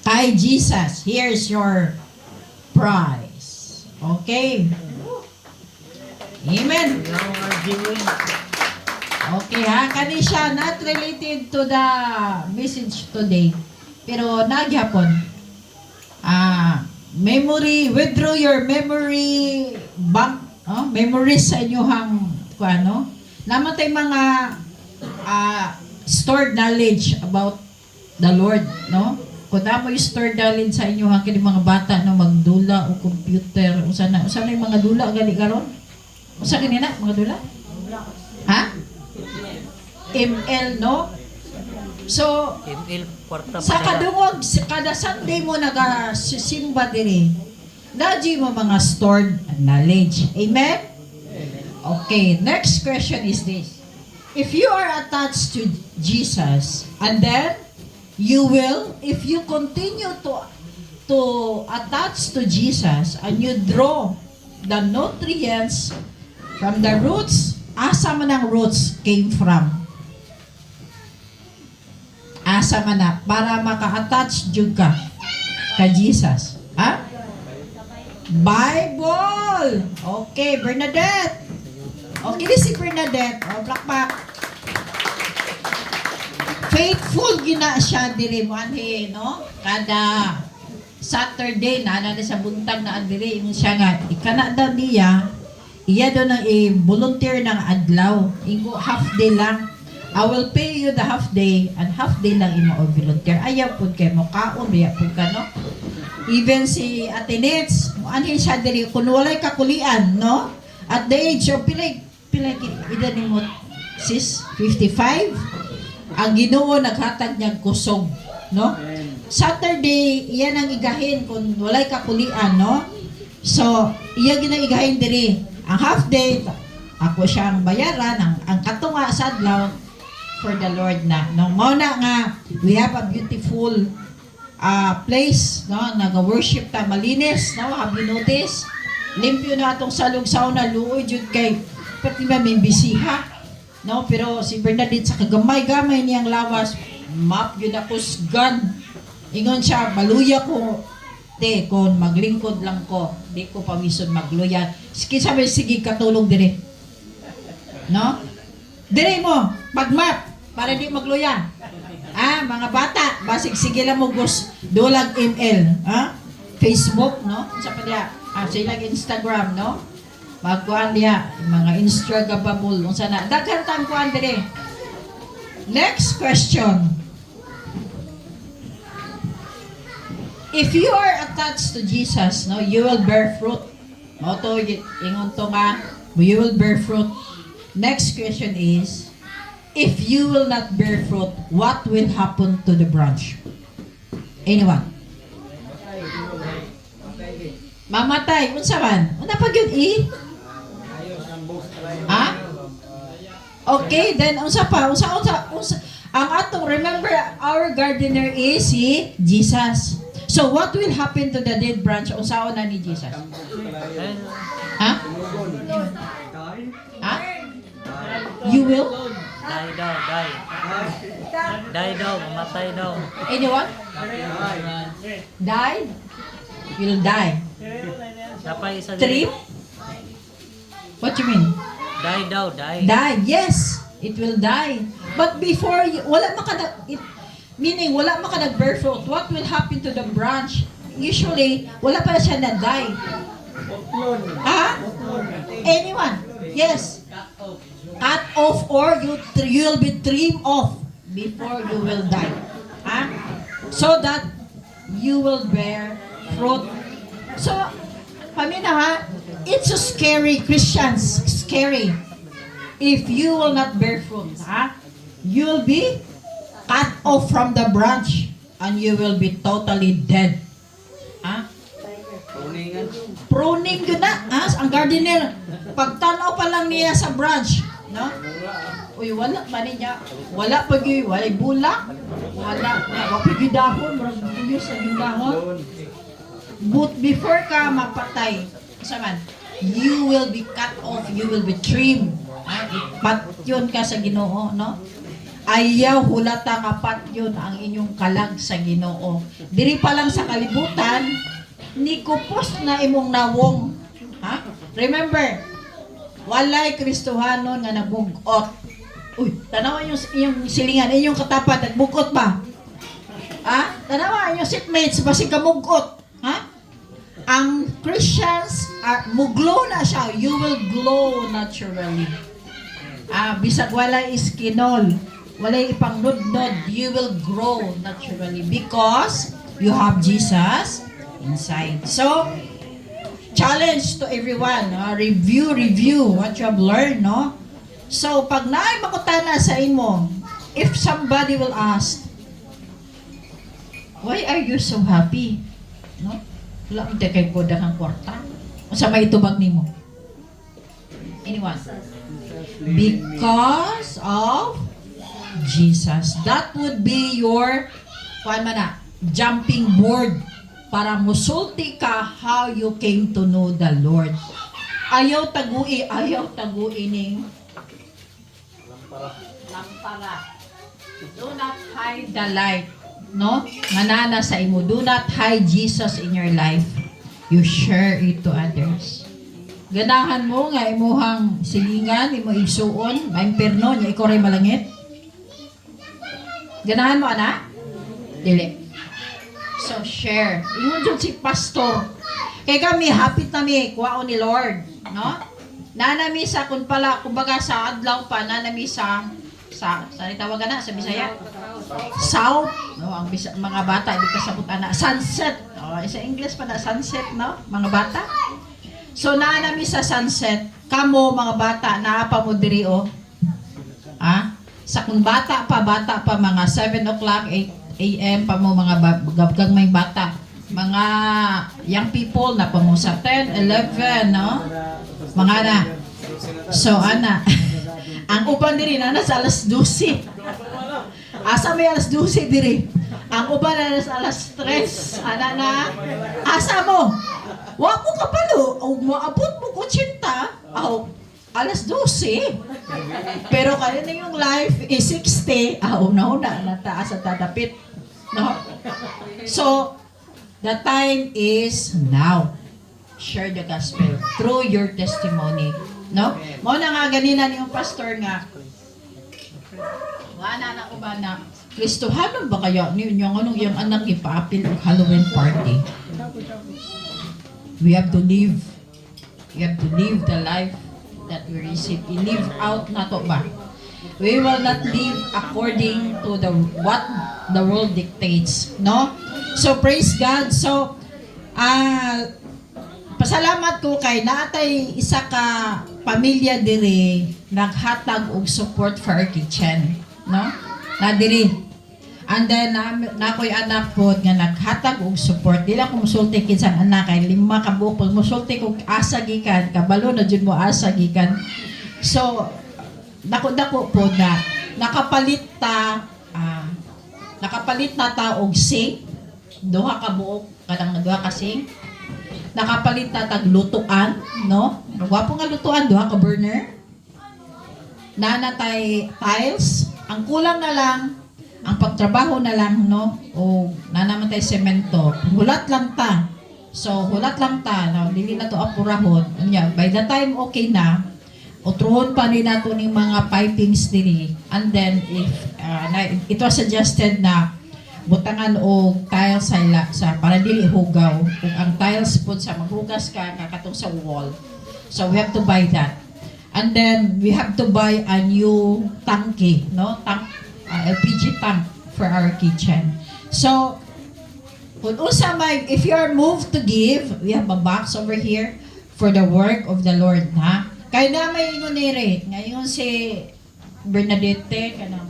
Kay Jesus. Here's your prize. Okay. Amen. Okay ha, kani siya not related to the message today. Pero nagyapon. Memory, withdraw your memory bank, memories sa inyohang ano. Namatay mga stored knowledge about the Lord, no? Kung mo yung stored knowledge sa inyo kini mga bata no magdula o computer usa na yung mga dula gali karon? Usa kanina mga dula? Ha? ML, no? So, ML kwarta sa kadungog, kada Sunday mo nagasimba diri, naji mo mga stored knowledge. Amen? Okay, next question is this. If you are attached to Jesus, and then you will, if you continue to attach to Jesus, and you draw the nutrients from the roots, asa man ang roots came from? Asa man na, para maka-attach jud ka kay Jesus. Ha? Bible! Okay, Bernadette. Okay, this si Bernadette. O, plakpak. Faithful gina siya diri mo anhi, no? Kada Saturday na sa buntag na diri mo siya nga ikana daw niya iya daw nang i-volunteer ng adlaw. Ingo half day lang. I will pay you the half day and half day lang imo volunteer. Ayaw pud kay mo kaon biya pud ka, no? Even si Atenets, mo anhi siya diri kun walay kakulian, no? At the age of pilay edad nimo sis 55. Ang Ginoo naghatag niyang kusog, no? Saturday, iyan ang igahin kung walay kakulian, no? So, iya ginang igahin diri. Ang half day, ako siyang bayaran, ang katunga sa adlaw for the Lord na. No, mao na nga, we have a beautiful place, no? Naga-worship ta malinis, no? Have you noticed? Limpyo na atong salog sauna, luoy jud kay pati ba may bisiha. No, pero si Bernadette sa kagamay-gamay niyang lawas, map yun ako gun. Ingon siya, maluya ko, te, kung maglingkod lang ko, di ko pawisod magluya. Sige sabi, sige katulog dire. No? Dire mo, pag-map, para di magluya. Mga bata, basig sige lang mo dulag ML. Facebook, no? Sa pa diya, sila Instagram, no? Magkuhan niya, mga Instagrammable, unsa na. Daghan tang kuhan dire. Next question. If you are attached to Jesus, no, you will bear fruit. Moto ingon to nga, you will bear fruit. Next question is, if you will not bear fruit, what will happen to the branch? Anyone? Mamatay. Unsa man? Una pa gyud Okay, then unsa pa? Unsa ang atong remember our gardener is si Jesus. So what will happen to the dead branch unsaon na ni Jesus? Ha? Ha? You will? Die daw, die. Die daw, mamatay daw. Anyone? Die? Will die. Napay isa Trim? What you mean? Die daw, die. Die. Yes, it will die. But before, wala meaning wala maka nag-bear fruit, what will happen to the branch? Usually, wala pa siya na-die. Ha? Anyone? Yes. Cut off or you'll be trimmed off before you will die. Ha? So that you will bear fruit. So, pamina ha, it's so scary, Christians, scary. If you will not bear fruit, ha? You'll be cut off from the branch and you will be totally dead. Ha? Pruning yun na. Ha? Ang gardener, pagtanaw pa lang niya sa branch, no? Uy, wala man niya. Wala pag wala bulak. Wala pag dahon, marang tuyo sa yung dahon. But before ka mapatay, saman, you will be cut off, you will be trimmed. Patyon ka sa Ginoo, no? Ayaw hulata ka patyon ang inyong kalag sa Ginoo. Diri pa lang sa kalibutan, ni kupos na imong nawong. Ha? Remember, walay Kristohanon nga nabugot. Uy, tanawa yung silingan, inyong katapat, nagbugot ba? Ha? Tanawa yung seatmates, basi kamugot. Ha? Ang Christians, muglow na siya. You will glow naturally. Bisag wala iskinol, wala ipangnudnod, you will grow naturally because you have Jesus inside. So, challenge to everyone, review what you have learned, no? So, pag naay makutana sa imo, if somebody will ask, why are you so happy? No? Wala mo kay koda kang kwarta. Sa may itubag nimo. Anyone? Because of Jesus. That would be your jumping board para musulti ka how you came to know the Lord. Ayaw tagui ning lampara. Do not hide the light. No? Manana sa imo. Do not hide Jesus in your life. You share it to others. Ganahan mo nga imuhang silingan, imo isuon, maimperno, niya ikaw rin malangit. Ganahan mo, ana? Dili. So, share. Ingon dyan si pastor. Kaya kami, hapit nami, kuwaon ni Lord. No? Nanami sa, kung pala, kumbaga sa adlaw pa, nanami sa tawag na, sa Bisaya? South. No? Ang mga bata, hindi kasabot ana. Sunset. Sa English pa na, sunset, no? Mga bata. So, nanami sa sunset, kamo, mga bata, naapa mo diri, oh. Sa kung bata pa, mga 7 o'clock, 8 a.m. pa mo, mga gabgang may bata. Mga young people na pa mo sa 10, 11, no? Mga na. So, ana, ang uban diri na sa alas 12. Asa may alas 12 diri? Ang uban na sa alas 3. Ana na. Asa mo? Wa mo kapalo. O maabot mo ko 80. Alas 12. Pero kaya na yung life is 60. Una-una nataas at tatapit. No? So, the time is now. Share the gospel through your testimony. No? Mo na nga ganina ni yung pastor nga. Wala na ko ba na Kristohanon ba kaya yung anong yung anak ipaapil og Halloween party? We have to live. We have to live the life that we receive. I-live out na to ba? We will not live according to what the world dictates. No? So, praise God. So, pasalamat ko kay naatay isa ka pamilya diri naghatag og support for our kitchen, no? Na diri. And then nakoy anak po nga naghatag og support. Dili ko musulti kinsang anak kay 5 ka buok musulti ko asa gikan, kabalo na jud mo asa gikan. So dako po na nakapalit na ta og sink, duha ka buok kadang duha ka sink. Nakapalit na tag lutuan, no? Gwapo nga lutuan, duha ka burner. Nanatay tiles. Ang kulang na lang, ang pagtrabaho na lang, no? O nanamatay semento. Hulat lang ta. So, hulat lang ta. No? Dili na to apurahon. Anya, by the time okay na, utruhon pa ni nato ning mga pipings diri. And then, if it was suggested na butangan og tiles sa para dili hugaw. Kung ang tiles po sa maghugas ka kakatong sa wall. So, we have to buy that. And then, we have to buy a new tanki, no? LPG tank for our kitchen. So, kung usa may, if you are moved to give, we have a box over here for the work of the Lord, ha? Kaya na may ingon nire, ngayon si Bernadette, kanang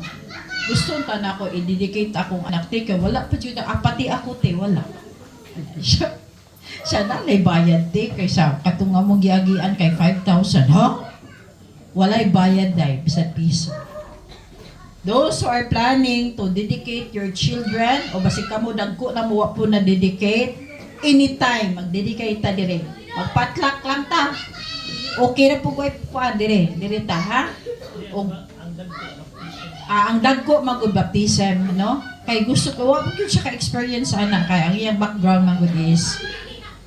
gusto ta na ako i-dedicate akong anak te, kaya wala pa dyan, apati ako te, wala. Siya na bayad te, kaysa katunga mong giagian kay 5,000, ha? Walay bayad dahil, bisag piso. Those who are planning to dedicate your children, o basi ka mo dagko na mo po na dedicate, anytime, mag-dedicate ta dire. Magpatlak lang ta. Okay na po ko ipuan dire. Dire ta, ha? O, ang dagko magud baptism, no? Kay gusto ko, wag ko siya ka-experience ana, kay ang iyang background magud is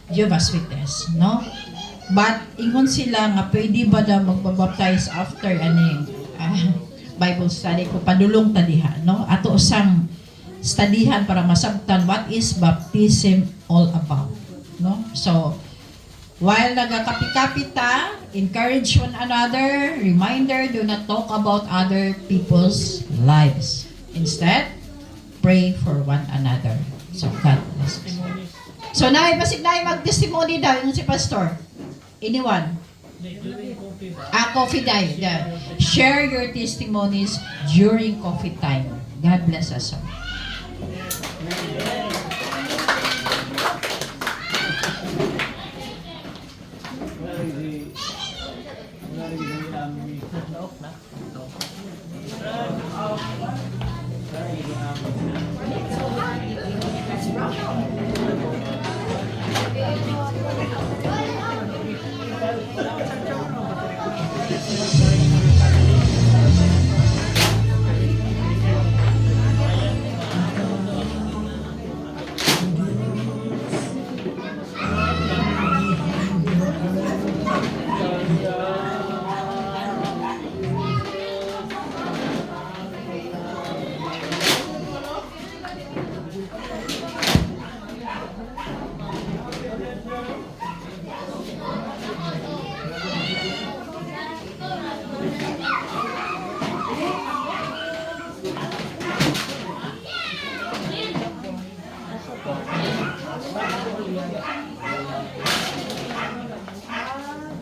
Jehovah's Witness, no? But ingon sila nga pwede ba daw magbabaptize after aning Bible study ko padulong ta diha, no? Ato usang studyhan para masabtan what is baptism all about, no? So while nagakapi-kapi ta, encourage one another, reminder, do not talk about other people's lives. Instead, pray for one another. So God bless us. So basig mag-testimony daw yung si Pastor. Anyone? Coffee time. Yeah. Share your testimonies during coffee time. God bless us all.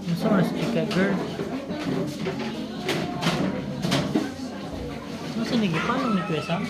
Gusto mo na si Chika girl. Nasa nigi, paano ni Kuya Sam?